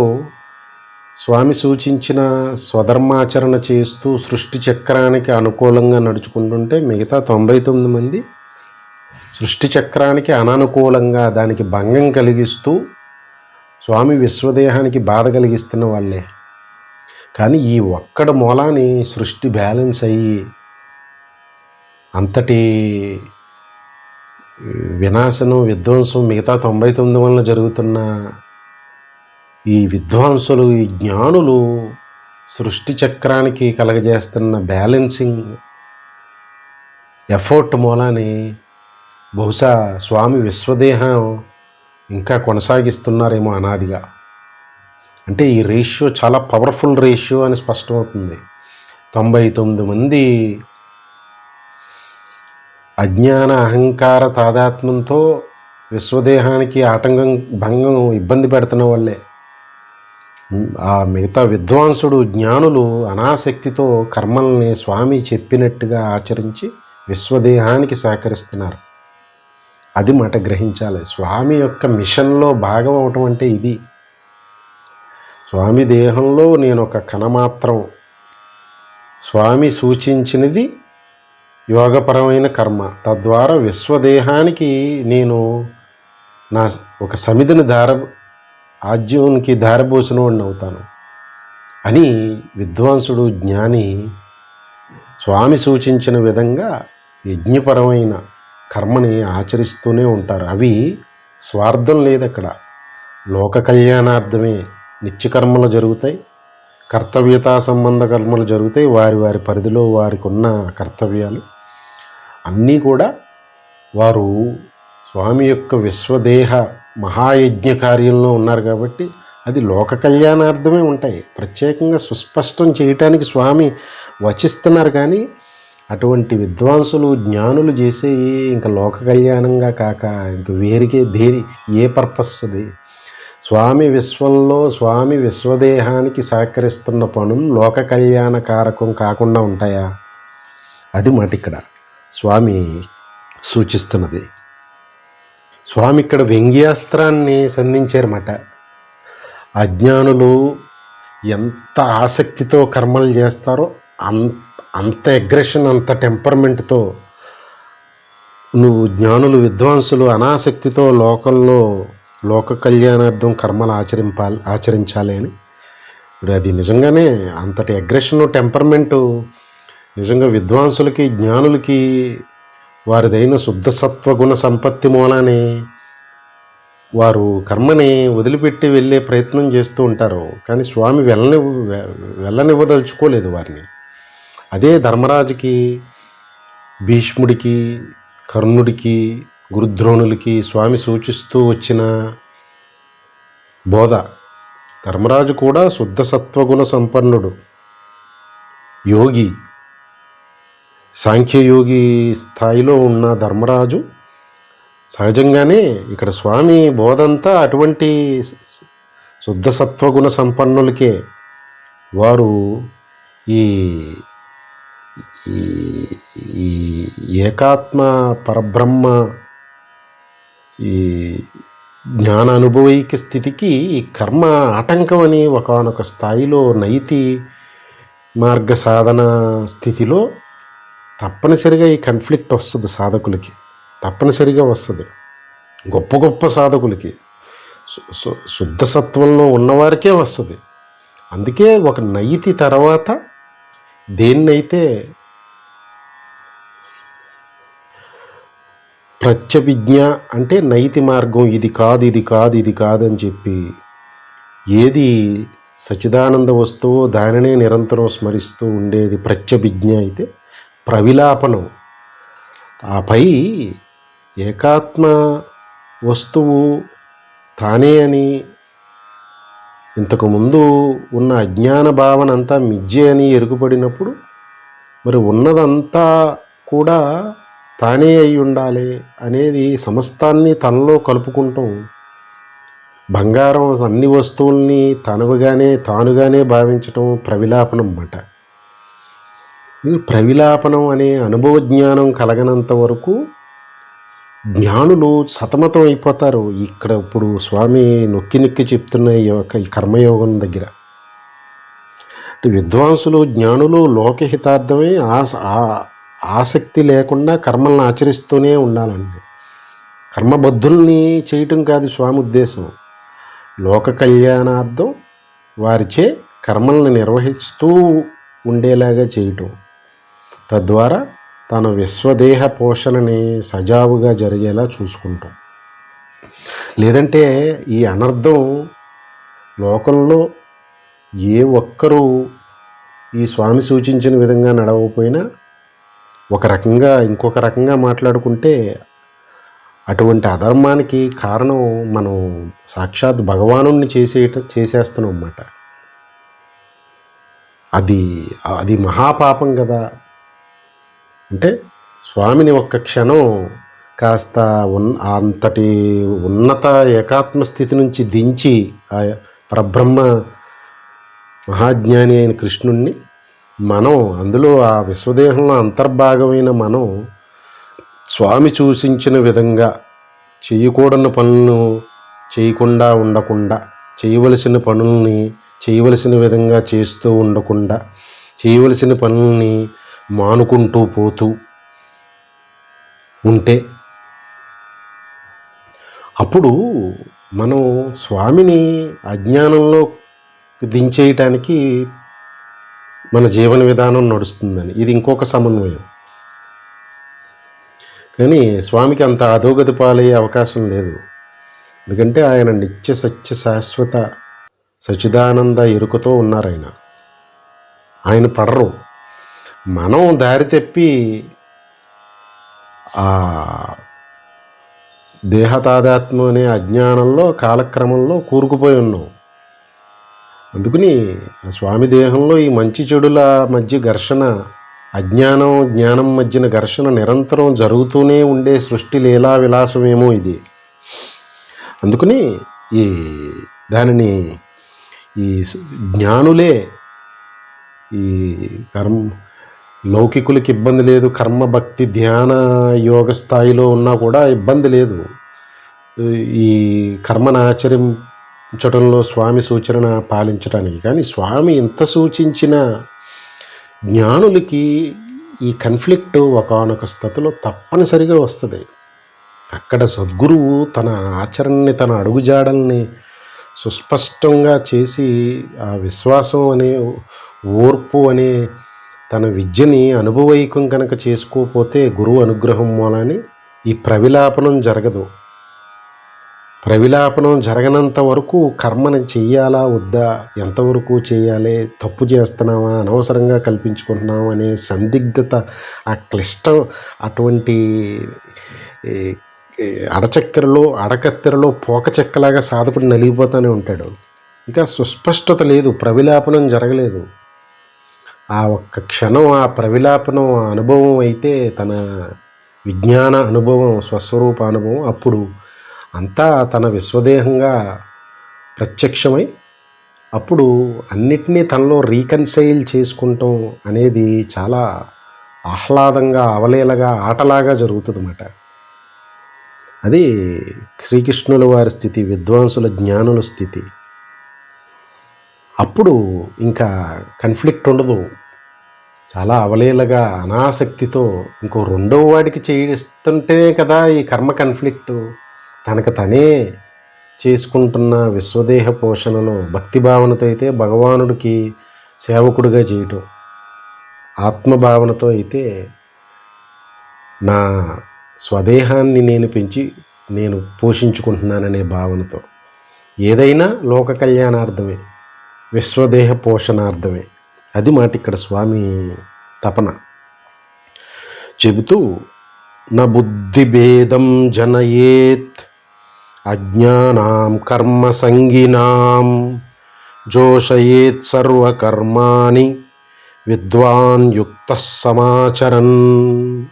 స్వామి సూచించిన స్వధర్మాచరణ చేస్తూ సృష్టి చక్రానికి అనుకూలంగా నడుచుకుంటుంటే మిగతా 99 మంది సృష్టి చక్రానికి అననుకూలంగా, దానికి భంగం కలిగిస్తూ స్వామి విశ్వదేహానికి బాధ కలిగిస్తున్న వాళ్ళే. కానీ ఈ ఒక్కడ మూలాన్ని సృష్టి బ్యాలెన్స్ అయ్యి అంతటి వినాశనం, విధ్వంసం మిగతా 99 వలన జరుగుతున్న ఈ విద్వాంసులు, ఈ జ్ఞానులు సృష్టి చక్రానికి కలగజేస్తున్న బ్యాలెన్సింగ్ ఎఫర్ట్ మూలాన్ని బహుశా స్వామి విశ్వదేహం ఇంకా కొనసాగిస్తున్నారేమో అనాదిగా. అంటే ఈ రేషియో చాలా పవర్ఫుల్ రేషియో అని స్పష్టమవుతుంది. 99 మంది అజ్ఞాన, అహంకార తాదాత్మ్యంతో విశ్వదేహానికి ఆటంకం, భంగం, ఇబ్బంది పెడుతున్న వాళ్ళే. ఆ మిగతా విద్వాంసుడు, జ్ఞానులు అనాసక్తితో కర్మల్ని స్వామి చెప్పినట్టుగా ఆచరించి విశ్వదేహానికి సహకరిస్తున్నారు. అది మాట గ్రహించాలి. స్వామి యొక్క మిషన్లో భాగం అవటం అంటే ఇది. స్వామి దేహంలో నేను ఒక కణమాత్రం. స్వామి సూచించినది యోగపరమైన కర్మ. తద్వారా విశ్వదేహానికి నేను ఒక సమిధిని ఆజ్యానికి దారబోసిన వాడిని అవుతాను. అని విద్వాంసుడు జ్ఞాని స్వామి సూచించిన విధంగా యజ్ఞపరమైన కర్మని ఆచరిస్తూనే ఉంటారు. అవి స్వార్థం లేదు, అక్కడ లోక కళ్యాణార్థమే నిత్యకర్మలు జరుగుతాయి, కర్తవ్యతా సంబంధ కర్మలు జరుగుతాయి. వారి వారి పరిధిలో వారికి ఉన్న కర్తవ్యాలు అన్నీ కూడా వారు స్వామి యొక్క విశ్వదేహ మహాయజ్ఞ కార్యంలో ఉన్నారు కాబట్టి అది లోక కళ్యాణార్థమే ఉంటాయి. ప్రత్యేకంగా సుస్పష్టం చేయటానికి స్వామి వచిస్తున్నారు, కానీ అటువంటి విద్వాంసులు జ్ఞానులు చేసే ఇంకా లోక కళ్యాణంగా కాక ఇంక వేరికే ఏ పర్పస్ అది? స్వామి విశ్వంలో స్వామి విశ్వదేహానికి సహకరిస్తున్న పనులు లోక కళ్యాణ కారకం కాకుండా ఉంటాయా? అది మాట ఇక్కడ స్వామి సూచిస్తున్నది. స్వామి ఇక్కడ వ్యంగ్యాస్త్రాన్ని సంధించారన్నమాట. అజ్ఞానులు ఎంత ఆసక్తితో కర్మలు చేస్తారో అంత అగ్రెషన్, అంత టెంపర్మెంట్తో జ్ఞానులు విద్వాంసులు అనాసక్తితో లోక కళ్యాణార్థం కర్మలు ఆచరించాలి అని. ఇప్పుడు అది నిజంగానే అంతటి అగ్రెషన్ టెంపర్మెంటు నిజంగా విద్వాంసులకి జ్ఞానులకి వారిదైన శుద్ధ సత్వగుణ సంపత్తి మూలానే వారు కర్మని వదిలిపెట్టి వెళ్ళే ప్రయత్నం చేస్తూ ఉంటారు. కానీ స్వామి వెళ్ళనివ్వదలుచుకోలేదు వారిని. అదే ధర్మరాజుకి, భీష్ముడికి, కర్ణుడికి, గురుద్రోణులకి స్వామి సూచిస్తూ వచ్చిన బోధ. ధర్మరాజు కూడా శుద్ధ సత్వగుణ సంపన్నుడు, యోగి, సాంఖ్యయోగి స్థాయిలో ఉన్న ధర్మరాజు సహజంగానే ఇక్కడ స్వామి బోధంతా అటువంటి శుద్ధ సత్వగుణ సంపన్నులకే. వారు ఈ ఈ ఏకాత్మ పరబ్రహ్మ ఈ జ్ఞాన అనుభవైక స్థితికి ఈ కర్మ ఆటంకం అని ఒకానొక స్థాయిలో నైతి మార్గ సాధన స్థితిలో తప్పనిసరిగా ఈ కాన్ఫ్లిక్ట్ వస్తుంది సాధకులకి, తప్పనిసరిగా వస్తుంది. గొప్ప గొప్ప సాధకులకి, శుద్ధ సత్వంలో ఉన్నవారికే వస్తుంది. అందుకే ఒక నైతి తర్వాత దేన్నైతే ప్రత్యభిజ్ఞ అంటే నైతి మార్గం, ఇది కాదు ఇది కాదు ఇది కాదని చెప్పి ఏది సచిదానంద వస్తువు దానినే నిరంతరం స్మరిస్తూ ఉండేది ప్రత్యభిజ్ఞ అయితే, ప్రవిలాపనం ఆపై ఏకాత్మ వస్తువు తానే అని ఇంతకుముందు ఉన్న అజ్ఞాన భావన అంతా మిథ్యే అని ఎరుగుపడినప్పుడు మరి ఉన్నదంతా కూడా తానే అయి ఉండాలి అనేది సమస్తాన్ని తనలో కలుపుకుంటాం. బంగారం అన్ని వస్తువుల్ని తానుగానే భావించటం ప్రవిలాపనం అన్నమాట. ప్రవిలాపనం అనే అనుభవ జ్ఞానం కలగనంత వరకు జ్ఞానులు సతమతం అయిపోతారు. ఇక్కడ ఇప్పుడు స్వామి నొక్కి నొక్కి చెప్తున్న ఈ కర్మయోగం దగ్గర అంటే విద్వాంసులు జ్ఞానులు లోకహితార్థమై ఆసక్తి లేకుండా కర్మలను ఆచరిస్తూనే ఉండాలండి. కర్మబద్ధుల్ని చేయటం కాదు స్వామి ఉద్దేశం, లోక కళ్యాణార్థం వారిచే కర్మలను నిర్వహిస్తూ ఉండేలాగా చేయటం. తద్వారా తన విశ్వదేహ పోషణని సజావుగా జరిగేలా చూసుకుంటాం. లేదంటే ఈ అనర్థం లోకంలో ఏ ఒక్కరూ ఈ స్వామి సూచించిన విధంగా నడవకపోయినా ఇంకొక రకంగా మాట్లాడుకుంటే అటువంటి అధర్మానికి కారణం మనం సాక్షాత్ భగవానుణ్ణి చేసేస్తున్నాం అన్నమాట. అది మహాపాపం కదా. అంటే స్వామిని ఒక్క క్షణం కాస్త అంతటి ఉన్నత ఏకాత్మ స్థితి నుంచి దించి ఆ పరబ్రహ్మ మహాజ్ఞాని అయిన కృష్ణుణ్ణి మనం అందులో ఆ విశ్వదేహంలో అంతర్భాగమైన మనం స్వామి సూచించిన విధంగా చేయకూడని పనులను చేయకుండా ఉండకుండా, చేయవలసిన పనుల్ని చేయవలసిన విధంగా చేస్తూ ఉండకుండా, చేయవలసిన పనుల్ని మానుకుంటూ పోతూ ఉంటే అప్పుడు మనం స్వామిని అజ్ఞానంలో దించేయటానికి మన జీవన విధానం నడుస్తుందని. ఇది ఇంకొక సమన్వయం. కానీ స్వామికి అంత అధోగతి పాలయ్యే అవకాశం లేదు. ఎందుకంటే ఆయన నిత్య సత్య శాశ్వత సచిదానంద ఎరుకతో ఉన్నారు. ఆయన పడరు. మనం దారి తప్పి ఆ దేహతాదాత్మ్యం అనే అజ్ఞానంలో కాలక్రమంలో కూరుకుపోయి ఉన్నాం. అందుకని స్వామి దేహంలో ఈ మంచి చెడుల మధ్య ఘర్షణ, అజ్ఞానం జ్ఞానం మధ్యన ఘర్షణ నిరంతరం జరుగుతూనే ఉండే సృష్టి లీలా విలాసమేమో ఇది. అందుకని ఈ దానిని ఈ జ్ఞానులే, ఈ లౌకికులకి ఇబ్బంది లేదు, కర్మ భక్తి ధ్యాన యోగ స్థాయిలో ఉన్నా కూడా ఇబ్బంది లేదు. ఈ కర్మను ఆచరించడంలో స్వామి సూచన పాలించడానికి. కానీ స్వామి ఎంత సూచించిన జ్ఞానులకి ఈ కన్ఫ్లిక్ట్ ఒకానొక స్థితిలో తప్పనిసరిగా వస్తుంది. అక్కడ సద్గురువు తన ఆచరణని, తన అడుగుజాడల్ని సుస్పష్టంగా చేసి ఆ విశ్వాసం అనే, ఓర్పు అనే తన విద్యని అనుభవైకం కనుక చేసుకోకపోతే గురువు అనుగ్రహం మూలాన్ని ఈ ప్రవిలాపనం జరగదు. ప్రవిలాపనం జరగనంత వరకు కర్మని చెయ్యాలా వద్దా, ఎంతవరకు చేయాలి, తప్పు చేస్తున్నావా, అనవసరంగా కల్పించుకుంటున్నావా అనే సందిగ్ధత, ఆ క్లిష్టం, అటువంటి అడకత్తెరలో పోకచెక్కలాగా సాధకుడు నలిగిపోతూనే ఉంటాడు. ఇంకా సుస్పష్టత లేదు, ప్రవిలాపనం జరగలేదు. ఆ ఒక్క క్షణం ఆ ప్రవిలాపనం అనుభవం అయితే, తన విజ్ఞాన అనుభవం, స్వస్వరూప అనుభవం, అప్పుడు అంతా తన విశ్వదేహంగా ప్రత్యక్షమై అప్పుడు అన్నిటినీ తనలో రీకన్సైల్ చేసుకుంటాం అనేది చాలా ఆహ్లాదంగా, అవలీలగా, ఆటలాగా జరుగుతుందన్నమాట. అది శ్రీకృష్ణుల వారి స్థితి, విద్వాంసుల జ్ఞానుల స్థితి. అప్పుడు ఇంకా కన్ఫ్లిక్ట్ ఉండదు. చాలా అవలీలగా, అనాసక్తితో ఇంకో రెండవ వాడికి చేయిస్తుంటేనే కదా ఈ కర్మ కన్ఫ్లిక్టు. తనకు తనే చేసుకుంటున్న విశ్వదేహ పోషణలో భక్తిభావనతో అయితే భగవానుడికి సేవకుడిగా చేయటం, ఆత్మభావనతో అయితే నా స్వదేహాన్ని నేను పోషించుకుంటున్నాననే భావనతో, ఏదైనా లోక కళ్యాణార్థమే, విశ్వదేహ పోషణార్థమే. అది మాట ఇక్కడ స్వామి తపన. చెబుతూ న బుద్ధిభేదం జనయేత్ అజ్ఞానాం కర్మ సంగినాం జోషయేత్ సర్వకర్మాణి విద్వాన్ యుక్త సమాచరన్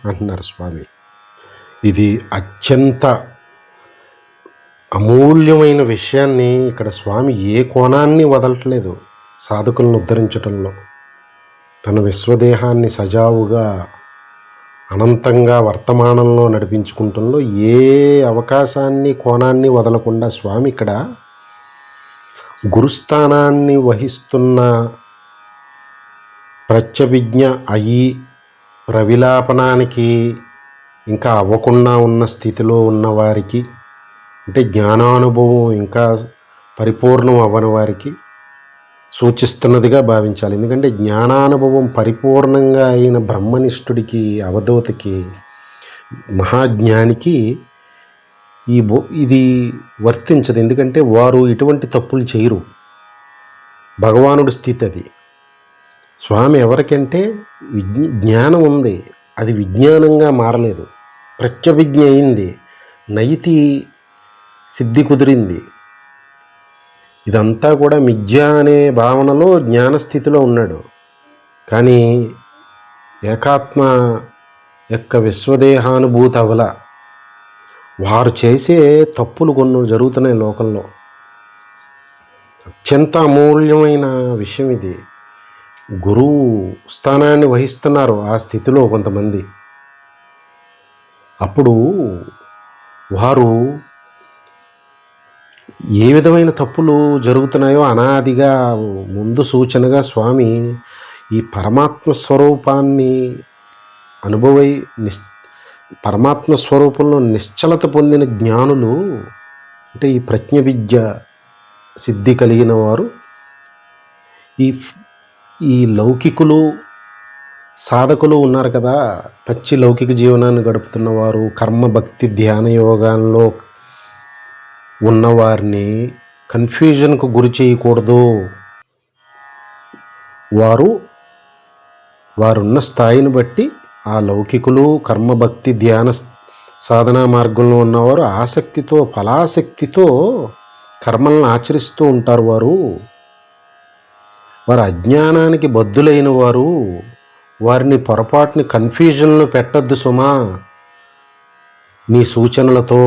అంటున్నారు స్వామి. ఇది అత్యంత అమూల్యమైన విషయాన్ని ఇక్కడ స్వామి ఏ కోణాన్ని వదలట్లేదు. సాధకులను ఉద్ధరించటంలో, తన విశ్వదేహాన్ని సజావుగా అనంతంగా వర్తమానంలో నడిపించుకుంటంలో ఏ అవకాశాన్ని, కోణాన్ని వదలకుండా స్వామి ఇక్కడ గురుస్థానాన్ని వహిస్తున్న ప్రత్యభిజ్ఞ అయి ప్రవిలాపనానికి ఇంకా అవ్వకుండా ఉన్న స్థితిలో ఉన్నవారికి, అంటే జ్ఞానానుభవం ఇంకా పరిపూర్ణం అవ్వని వారికి సూచిస్తున్నదిగా భావించాలి. ఎందుకంటే జ్ఞానానుభవం పరిపూర్ణంగా అయిన బ్రహ్మనిష్ఠుడికి, అవధూతకి, మహాజ్ఞానికి ఇది వర్తించదు. ఎందుకంటే వారు ఇటువంటి తప్పులు చేయరు. భగవానుడి స్థితి అది. స్వామి ఎవరికంటే జ్ఞానం ఉంది, అది విజ్ఞానంగా మారలేదు, ప్రత్యభిజ్ఞ అయింది, నైతి సిద్ధి కుదిరింది. ఇదంతా కూడా మిథ్య అనే భావనలో జ్ఞానస్థితిలో ఉన్నాడు. కానీ ఏకాత్మ యొక్క విశ్వదేహానుభూతి అవల. వారు చేసే తప్పులు కొన్ని జరుగుతున్నాయి లోకంలో. అత్యంత అమూల్యమైన విషయం ఇది. గురువు స్థానాన్ని వహిస్తున్నారు ఆ స్థితిలో కొంతమంది. అప్పుడు వారు ఏ విధమైన తప్పులు జరుగుతున్నాయో అనాదిగా ముందు సూచనగా స్వామి ఈ పరమాత్మ స్వరూపాన్ని పరమాత్మ స్వరూపంలో నిశ్చలత పొందిన జ్ఞానులు, అంటే ఈ ప్రజ్ఞ విద్య సిద్ధి కలిగిన వారు ఈ ఈ లౌకికులు సాధకులు ఉన్నారు కదా, పచ్చి లౌకిక జీవనాన్ని గడుపుతున్నవారు, కర్మభక్తి ధ్యాన యోగాల్లో ఉన్నవారిని కన్ఫ్యూజన్కు గురి చేయకూడదు. వారున్న స్థాయిని బట్టి ఆ లౌకికులు కర్మభక్తి ధ్యాన సాధనా మార్గంలో ఉన్నవారు ఆసక్తితో ఫలాసక్తితో కర్మలను ఆచరిస్తూ ఉంటారు. వారు అజ్ఞానానికి బద్దులైన వారు. వారిని పొరపాటుని కన్ఫ్యూజన్లో పెట్టద్దు సుమా నీ సూచనలతో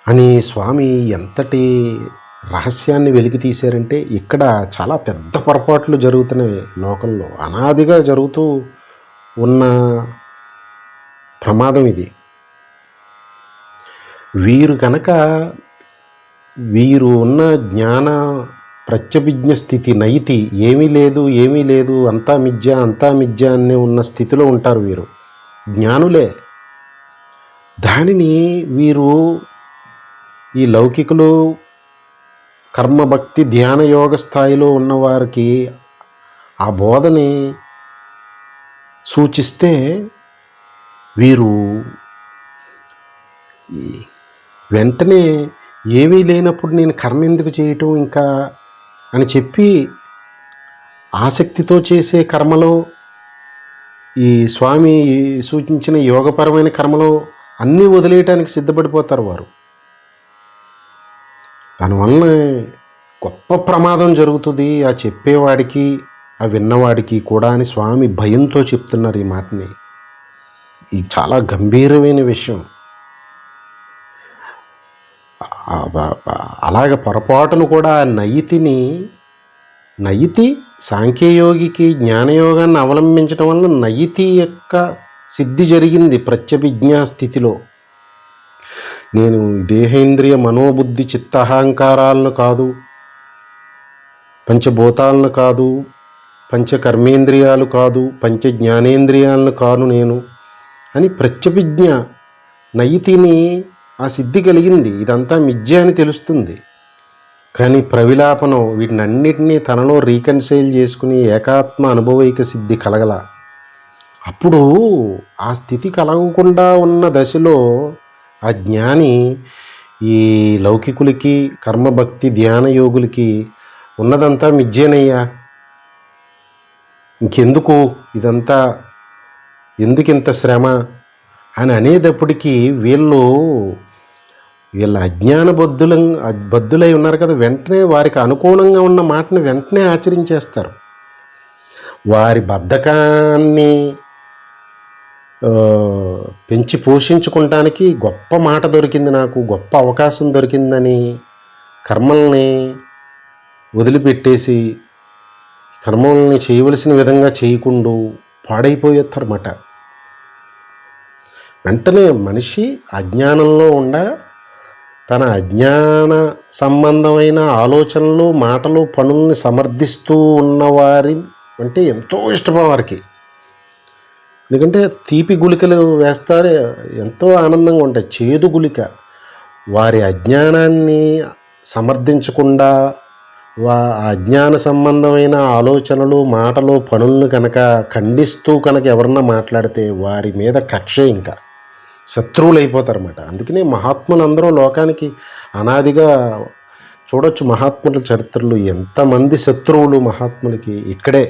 అని స్వామి ఎంతటి రహస్యాన్ని వెలికి తీశారంటే, ఇక్కడ చాలా పెద్ద పొరపాట్లు జరుగుతున్నాయి లోకంలో. అనాదిగా జరుగుతూ ఉన్న ప్రమాదం ఇది. వీరు ఉన్న జ్ఞాన ప్రత్యభిజ్ఞ స్థితి, నైతి, ఏమీ లేదు అంతా మిథ్య అనే ఉన్న స్థితిలో ఉంటారు వీరు. జ్ఞానులే. దానిని వీరు ఈ లౌకికులు కర్మభక్తి ధ్యాన యోగ స్థాయిలో ఉన్నవారికి ఆ బోధని సూచిస్తే వీరు వెంటనే ఏమీ లేనప్పుడు నేను కర్మ ఎందుకు చేయటం ఇంకా అని చెప్పి ఆసక్తితో చేసే కర్మలో, ఈ స్వామి సూచించిన యోగపరమైన కర్మలో అన్నీ వదిలేయటానికి సిద్ధపడిపోతారు వారు. దానివల్ల గొప్ప ప్రమాదం జరుగుతుంది ఆ చెప్పేవాడికి ఆ విన్నవాడికి కూడా అని స్వామి భయంతో చెప్తున్నారు ఈ మాటని. ఇది చాలా గంభీరమైన విషయం. అలాగ పొరపాటును కూడా నయితి సాంఖ్యయోగికి జ్ఞానయోగాన్ని అవలంబించడం వల్ల నయితి యొక్క సిద్ధి జరిగింది ప్రత్యభిజ్ఞా స్థితిలో. నేను దేహేంద్రియ మనోబుద్ధి చిత్తహంకారాలను కాదు, పంచభూతాలను కాదు, పంచకర్మేంద్రియాలు కాదు, పంచ జ్ఞానేంద్రియాలను కాను నేను అని ప్రత్యభిజ్ఞ నయితిని ఆ సిద్ధి కలిగింది. ఇదంతా మిథ్య అని తెలుస్తుంది. కానీ ప్రవిలాపనం వీటినన్నిటినీ తనలో రీకన్సైల్ చేసుకుని ఏకాత్మ అనుభవైక సిద్ధి కలగల. అప్పుడు ఆ స్థితి కలగకుండా ఉన్న దశలో ఆ జ్ఞాని ఈ లౌకికులకి కర్మభక్తి ధ్యాన యోగులకి ఉన్నదంతా మిథ్యేనయ్యా, ఇంకెందుకు ఇదంతా, ఎందుకింత శ్రమ అని అనేటప్పటికీ వీళ్ళ అజ్ఞాన బద్దులై ఉన్నారు కదా, వెంటనే వారికి అనుకూలంగా ఉన్న మాటను వెంటనే ఆచరించేస్తారు. వారి బద్ధకాన్ని పెంచి పోషించుకోవటానికి గొప్ప మాట దొరికింది, నాకు గొప్ప అవకాశం దొరికిందని కర్మల్ని వదిలిపెట్టేసి కర్మల్ని చేయవలసిన విధంగా చేయకుండా పాడైపోయేస్తారన్నమాట. వెంటనే మనిషి అజ్ఞానంలో తన అజ్ఞాన సంబంధమైన ఆలోచనలు మాటలు పనుల్ని సమర్థిస్తూ ఉన్నవారి అంటే ఎంతో ఇష్టం వారికి. ఎందుకంటే తీపి గుళికలు వేస్తారు, ఎంతో ఆనందంగా ఉంటాయి. చేదు గుళిక వారి అజ్ఞానాన్ని సమర్థించకుండా అజ్ఞాన సంబంధమైన ఆలోచనలు మాటలు పనులను కనుక ఖండిస్తూ ఎవరన్నా మాట్లాడితే వారి మీద కక్ష, ఇంకా శత్రువులు అయిపోతారన్నమాట. అందుకనే మహాత్ములందరూ లోకానికి అనాదిగా చూడొచ్చు. మహాత్ముల చరిత్రలు ఎంతమంది శత్రువులు మహాత్ములకి ఇక్కడే.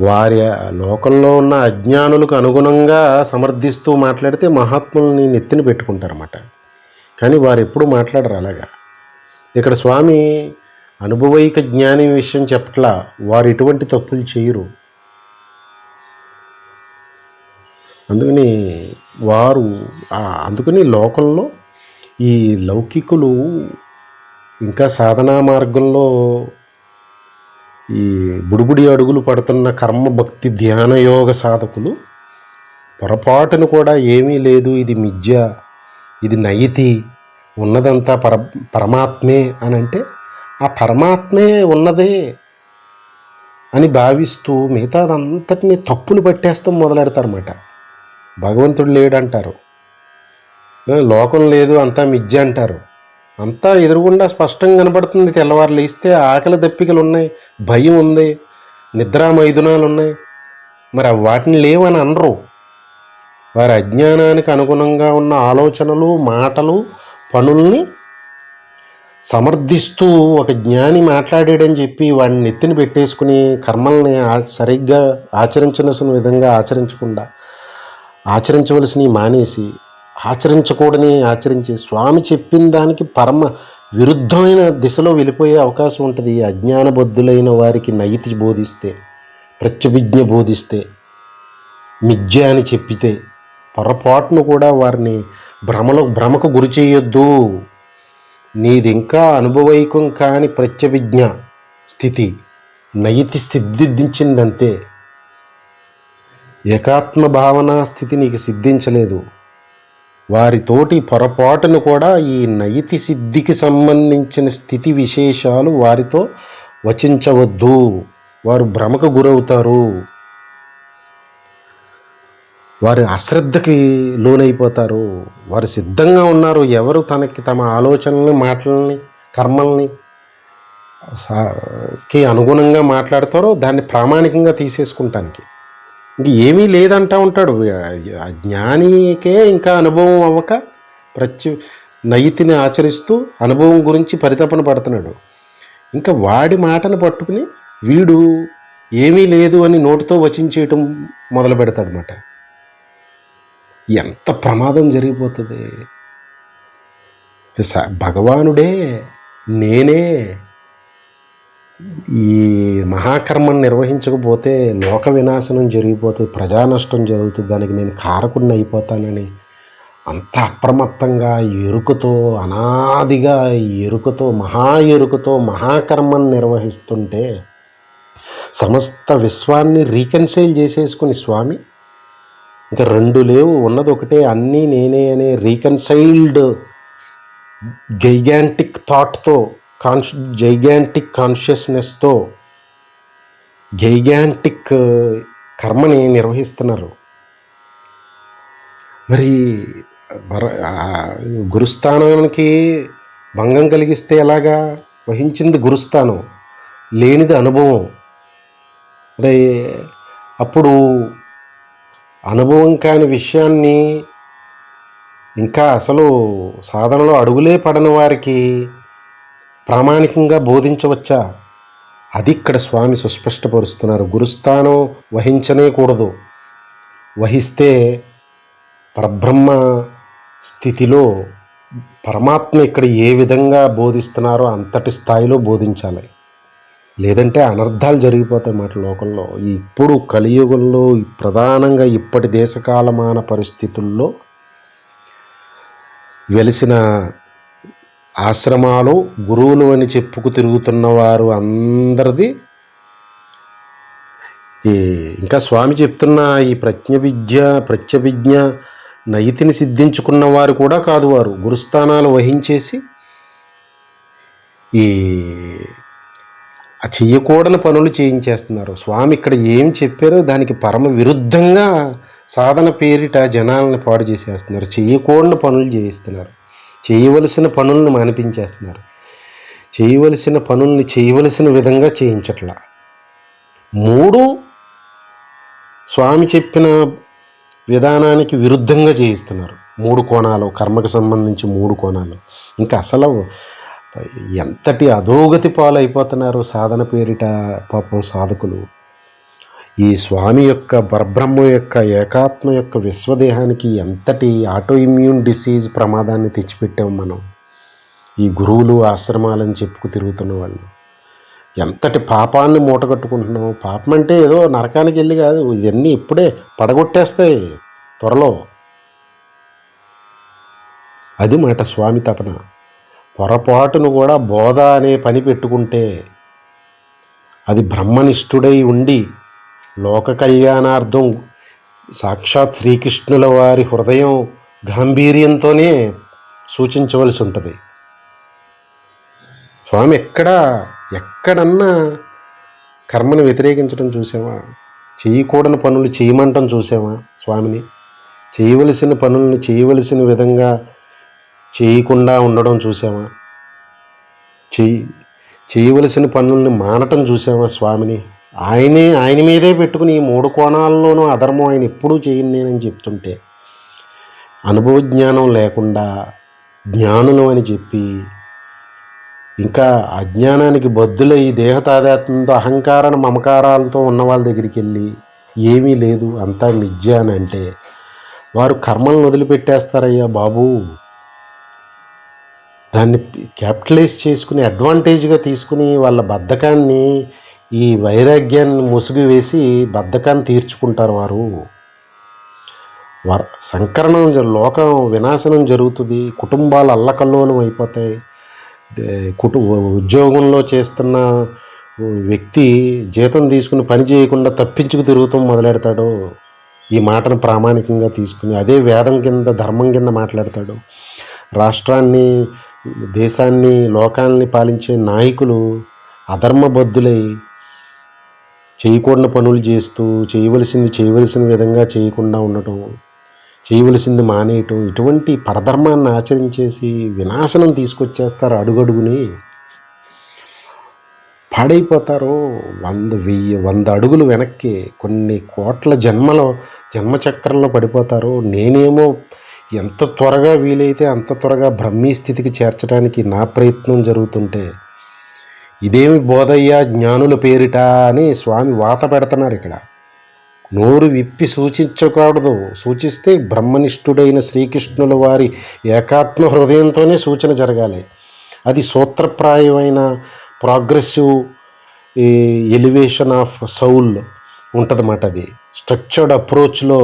వారి లోకంలో ఉన్న అజ్ఞానులకు అనుగుణంగా సమర్థిస్తూ మాట్లాడితే మహాత్ములని నెత్తిన పెట్టుకుంటారన్నమాట. కానీ వారు ఎప్పుడు మాట్లాడరు అలాగా. ఇక్కడ స్వామి అనుభవైక జ్ఞాని విషయం చెప్పట్లా, వారు ఎటువంటి తప్పులు చేయరు. అందుకని లోకంలో ఈ లౌకికులు ఇంకా సాధనా మార్గంలో ఈ బుడిబుడి అడుగులు పడుతున్న కర్మభక్తి ధ్యాన యోగ సాధకులు పొరపాటును కూడా ఏమీ లేదు, ఇది మిథ్య, ఇది నయితి, ఉన్నదంతా పరమాత్మే అని అంటే ఆ పరమాత్మే ఉన్నదే అని భావిస్తూ మిగతాదంతటిని తప్పులు పట్టేస్తూ మొదలెడతారన్నమాట. భగవంతుడు లేడంటారు, లోకం లేదు, అంతా మిథ్య అంటారు. అంతా ఎదురుగుండా స్పష్టంగా కనపడుతుంది. తెల్లవారు లేస్తే ఆకలి దప్పికలు ఉన్నాయి, భయం ఉంది, నిద్రా మైథునాలు ఉన్నాయి. మరి వాటిని లేవని అనరు. వారి అజ్ఞానానికి అనుగుణంగా ఉన్న ఆలోచనలు, మాటలు, పనుల్ని సమర్థిస్తూ ఒక జ్ఞాని మాట్లాడాడని చెప్పి వాడిని నెత్తిని పెట్టేసుకుని కర్మల్ని సరిగ్గా ఆచరించవలసిన విధంగా ఆచరించకుండా, ఆచరించవలసినవి మానేసి ఆచరించకూడని ఆచరించి స్వామి చెప్పిన దానికి పరమ విరుద్ధమైన దిశలో వెళ్ళిపోయే అవకాశం ఉంటుంది. అజ్ఞానబద్ధులైన వారికి నైతి బోధిస్తే, ప్రత్యభిజ్ఞ బోధిస్తే, మిథ్య అని చెప్పితే పొరపాటును కూడా వారిని భ్రమకు గురి చేయొద్దు. నీది ఇంకా అనుభవైకం కాని ప్రత్యభిజ్ఞ స్థితి, నైతి సిద్ధించిందంతే. ఏకాత్మ భావనా స్థితి నీకు సిద్ధించలేదు. వారితోటి పొరపాటును కూడా ఈ నైతి సిద్ధికి సంబంధించిన స్థితి విశేషాలు వారితో వచించవద్దు. వారు భ్రమకు గురవుతారు, వారి అశ్రద్ధకి లోనైపోతారు. వారు సిద్ధంగా ఉన్నారు. ఎవరు తనకి తమ ఆలోచనల్ని, మాటలని, కర్మల్ని కి అనుగుణంగా మాట్లాడతారో దాన్ని ప్రామాణికంగా తీసేసుకుంటానికి ఇంక ఏమీ లేదంటా ఉంటాడు. జ్ఞానికే ఇంకా అనుభవం అవ్వక నైతిని ఆచరిస్తూ అనుభవం గురించి పరితపన పడుతున్నాడు. ఇంకా వాడి మాటను పట్టుకుని వీడు ఏమీ లేదు అని నోటితో వచించేయటం మొదలు పెడతాడనమాట. ఎంత ప్రమాదం జరిగిపోతుంది. భగవానుడే నేనే ఈ మహాకర్మను నిర్వహించకపోతే లోక వినాశనం జరిగిపోతుంది, ప్రజానష్టం జరుగుతుంది, దానికి నేను కారకుడిని అయిపోతానని అంత అప్రమత్తంగా ఎరుకతో, అనాదిగా ఎరుకతో, ఎరుకతో మహాకర్మను నిర్వహిస్తుంటే సమస్త విశ్వాన్ని రీకన్సైల్ చేసేసుకుని స్వామి ఇంకా రెండు లేవు, ఉన్నది ఒకటే, అన్నీ నేనే అనే రీకన్సైల్డ్ గైగాంటిక్ థాట్తో, జైగాంటిక్ కాన్షియస్నెస్తో గైగాంటిక్ కర్మని నిర్వహిస్తున్నారు. మరి గురుస్థానానికి భంగం కలిగిస్తే ఎలాగా? వహించింది గురుస్థానం, లేనిది అనుభవం. మరి అప్పుడు అనుభవం కాని విషయాన్ని ఇంకా అసలు సాధనలో అడుగులే పడని వారికి ప్రామాణికంగా బోధించవచ్చా? అది ఇక్కడ స్వామి సుస్పష్టపరుస్తున్నారు. గురుస్థానం వహించనే కూడదు. వహిస్తే పరబ్రహ్మ స్థితిలో పరమాత్మ ఇక్కడ ఏ విధంగా బోధిస్తున్నారో అంతటి స్థాయిలో బోధించాలి. లేదంటే అనర్థాలు జరిగిపోతాయి మాట లోకంలో. ఇప్పుడు కలియుగంలో ప్రధానంగా ఇప్పటి దేశకాలమాన పరిస్థితుల్లో వెలిసిన ఆశ్రమాలు, గురువులు అని చెప్పుకు తిరుగుతున్న వారు అందరిది ఇంకా స్వామి చెప్తున్న ఈ ప్రత్యభిజ్ఞ నైతిని సిద్ధించుకున్న వారు కూడా కాదు. వారు గురుస్థానాలు వహించేసి ఈ చెయ్యకూడని పనులు చేయించేస్తున్నారు. స్వామి ఇక్కడ ఏం చెప్పారో దానికి పరమ విరుద్ధంగా సాధన పేరిట జనాలను పాడు చేసేస్తున్నారు. చెయ్యకూడని పనులు చేయిస్తున్నారు. చేయవలసిన పనులను మానిపించేస్తున్నారు. చేయవలసిన పనుల్ని చేయవలసిన విధంగా చేయించట్లా. మూడు స్వామి చెప్పిన విధానానికి విరుద్ధంగా చేయిస్తున్నారు. 3 కోణాలు, కర్మకు సంబంధించి 3 కోణాలు. ఇంకా అసలు ఎంతటి అధోగతి పాలైపోతున్నారు సాధన పేరిట పాపం సాధకులు. ఈ స్వామి యొక్క పరబ్రహ్మ యొక్క ఏకాత్మ యొక్క విశ్వదేహానికి ఎంతటి ఆటోఇమ్యూన్ డిసీజ్ ప్రమాదాన్ని తెచ్చిపెట్టాము మనం. ఈ గురువులు ఆశ్రమాలని చెప్పుకు తిరుగుతున్న వాళ్ళు ఎంతటి పాపాన్ని మూటగట్టుకుంటున్నాం. పాపం అంటే ఏదో నరకానికి వెళ్ళి కాదు, ఇవన్నీ ఇప్పుడే పడగొట్టేస్తాయి త్వరలో. అది మాట స్వామి తపన. పొరపాటును కూడా బోధ అనే పని పెట్టుకుంటే అది బ్రహ్మనిష్ఠుడై ఉండి లోక కళ్యాణార్థం సాక్షాత్ శ్రీకృష్ణుల వారి హృదయం గాంభీర్యంతోనే సూచించవలసి ఉంటుంది. స్వామి ఎక్కడన్నా కర్మను వ్యతిరేకించడం చూసావా? చేయకూడని పనులు చేయమంటం చూసావా స్వామిని? చేయవలసిన పనులను చేయవలసిన విధంగా చేయకుండా ఉండడం చూసావా? చేయవలసిన పనుల్ని మానటం చూసామా స్వామిని. ఆయన మీదే పెట్టుకుని ఈ 3 కోణాల్లోనూ అధర్మం ఆయన ఎప్పుడూ చేయను నేనని చెప్తుంటే, అనుభవ జ్ఞానం లేకుండా జ్ఞానులు అని చెప్పి ఇంకా అజ్ఞానానికి బద్దులై దేహతాదాత్మ్యంతో అహంకార మమకారాలతో ఉన్న వాళ్ళ దగ్గరికి వెళ్ళి ఏమీ లేదు అంతా మిథ్య అని అంటే వారు కర్మలను వదిలిపెట్టేస్తారయ్యా బాబు. దాన్ని క్యాపిటలైజ్ చేసుకుని అడ్వాంటేజ్గా తీసుకుని వాళ్ళ బద్ధకాన్ని, ఈ వైరాగ్యాన్ని ముసుగు వేసి బద్ధకాన్ని తీర్చుకుంటారు వారు. సంకరణం లోకం వినాశనం జరుగుతుంది, కుటుంబాలు అల్లకల్లోలం అయిపోతాయి. ఉద్యోగంలో చేస్తున్న వ్యక్తి జీతం తీసుకుని పని చేయకుండా తప్పించుకు తిరుగుతాం మొదలెడతాడు. ఈ మాటను ప్రామాణికంగా తీసుకుని అదే వేదం కింద ధర్మం కింద మాట్లాడతాడు. రాష్ట్రాన్ని, దేశాన్ని, లోకాల్ని పాలించే నాయకులు అధర్మబద్ధులై చేయకూడని పనులు చేస్తూ చేయవలసిన విధంగా చేయకుండా ఉండటం, చేయవలసింది మానేయటం, ఇటువంటి పరధర్మాన్ని ఆచరించేసి వినాశనం తీసుకొచ్చేస్తారు. అడుగడుగుని పాడైపోతారు. 100 అడుగులు వెనక్కి కొన్ని కోట్ల జన్మచక్రంలో పడిపోతారు. నేనేమో ఎంత త్వరగా వీలైతే అంత త్వరగా బ్రహ్మీ స్థితికి చేర్చడానికి నా ప్రయత్నం జరుగుతుంటే ఇదేమి బోధయ్యా జ్ఞానుల పేరిట అని స్వామి వాత పెడుతున్నారు. ఇక్కడ నోరు విప్పి సూచించకూడదు. సూచిస్తే బ్రహ్మనిష్ఠుడైన శ్రీకృష్ణుల వారి ఏకాత్మ హృదయంతోనే సూచన జరగాలి. అది సూత్రప్రాయమైన ప్రోగ్రెసివ్ ఎలివేషన్ ఆఫ్ సౌల్ ఉంటుందన్నమాట. అది స్ట్రక్చర్డ్ అప్రోచ్లో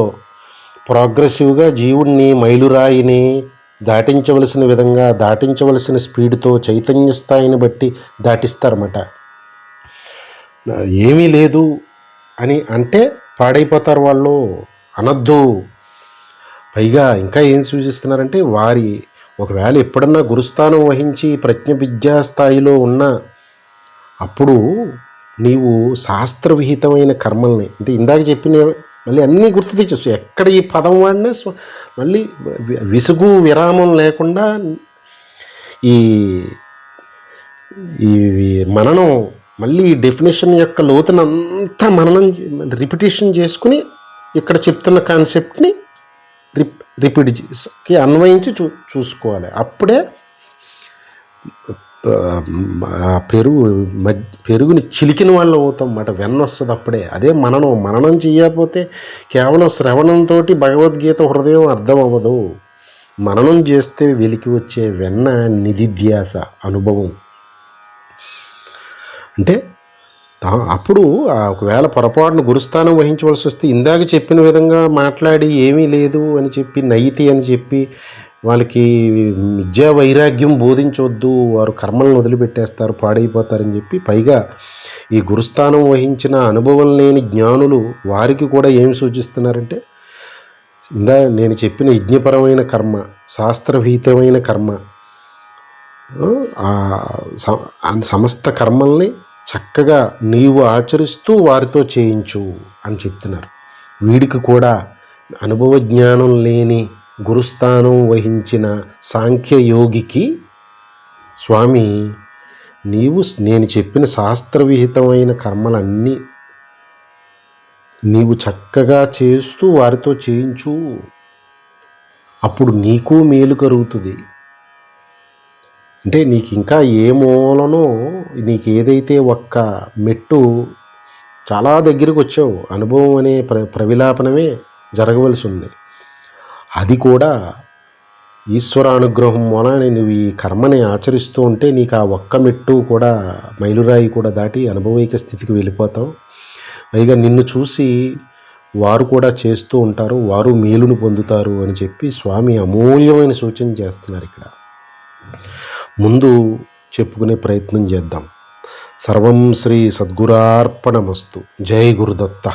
ప్రోగ్రెసివ్గా జీవుణ్ణి, మైలురాయిని దాటించవలసిన విధంగా, దాటించవలసిన స్పీడ్తో చైతన్య స్థాయిని బట్టి దాటిస్తారన్నమాట. ఏమీ లేదు అని అంటే పాడైపోతారు వాళ్ళు, అనద్దు. పైగా ఇంకా ఏం సూచిస్తున్నారంటే వారి ఒకవేళ ఎప్పుడన్నా గురుస్థానం వహించి ప్రజ్ఞ విద్యా స్థాయిలో ఉన్న అప్పుడు నీవు శాస్త్రవిహితమైన కర్మల్ని, అంటే ఇందాక చెప్పిన మళ్ళీ అన్నీ గుర్తు తెచ్చు. ఎక్కడ ఈ పదం వాడినా మళ్ళీ విసుగు విరామం లేకుండా ఈ మననం, మళ్ళీ ఈ డెఫినేషన్ యొక్క లోతునంతా మననం రిపిటేషన్ చేసుకుని ఇక్కడ చెప్తున్న కాన్సెప్ట్ని రిపీట్కి అన్వయించి చూసుకోవాలి. అప్పుడే పెరుగుని చిలికిన వాళ్ళు అవుతాం అన్నమాట. వెన్న వస్తుంది అప్పుడే. అదే మననం చేయకపోతే కేవలం శ్రవణంతో భగవద్గీత హృదయం అర్థం అవ్వదు. మననం చేస్తే వెలికి వచ్చే వెన్న నిధిధ్యాస అనుభవం. అంటే అప్పుడు ఒకవేళ పొరపాటును గురుస్థానం వహించవలసి వస్తే ఇందాక చెప్పిన విధంగా మాట్లాడి ఏమీ లేదు అని చెప్పి, నైతి అని చెప్పి వాళ్ళకి విద్యా వైరాగ్యం బోధించవద్దు, వారు కర్మలను వదిలిపెట్టేస్తారు, పాడైపోతారని చెప్పి, పైగా ఈ గురుస్థానం వహించిన అనుభవం లేని జ్ఞానులు వారికి కూడా ఏమి సూచిస్తున్నారంటే నేను చెప్పిన యజ్ఞపరమైన కర్మ, శాస్త్రవిహితమైన కర్మ, సమస్త కర్మల్ని చక్కగా నీవు ఆచరిస్తూ వారితో చేయించు అని చెప్తున్నారు. వీడికి కూడా అనుభవ జ్ఞానం లేని గురుస్థానం వహించిన సాంఖ్యయోగికి స్వామి నేను చెప్పిన శాస్త్రవిహితమైన కర్మలన్నీ నీవు చక్కగా చేస్తూ వారితో చేయించు, అప్పుడు నీకు మేలు కలుగుతుంది. అంటే నీకు ఇంకా ఏ మూలనో, నీకు ఏదైతే ఒక్క మెట్టు చాలా దగ్గరికి వచ్చావు, అనుభవం అనే ప్రవిలాపనమే జరగవలసి ఉంది, అది కూడా ఈశ్వర అనుగ్రహం వలన నువ్వు ఈ కర్మని ఆచరిస్తూ ఉంటే నీకు ఆ ఒక్క మెట్టు కూడా, మైలురాయి కూడా దాటి అనుభవైక స్థితికి వెళ్ళిపోతావు. పైగా నిన్ను చూసి వారు కూడా చేస్తూ ఉంటారు, వారు మేలును పొందుతారు అని చెప్పి స్వామి అమూల్యమైన సూచన చేస్తున్నారు. ఇక్కడ ముందు చెప్పుకునే ప్రయత్నం చేద్దాం. సర్వం శ్రీ సద్గురార్పణమస్తు. జై గురుదత్త.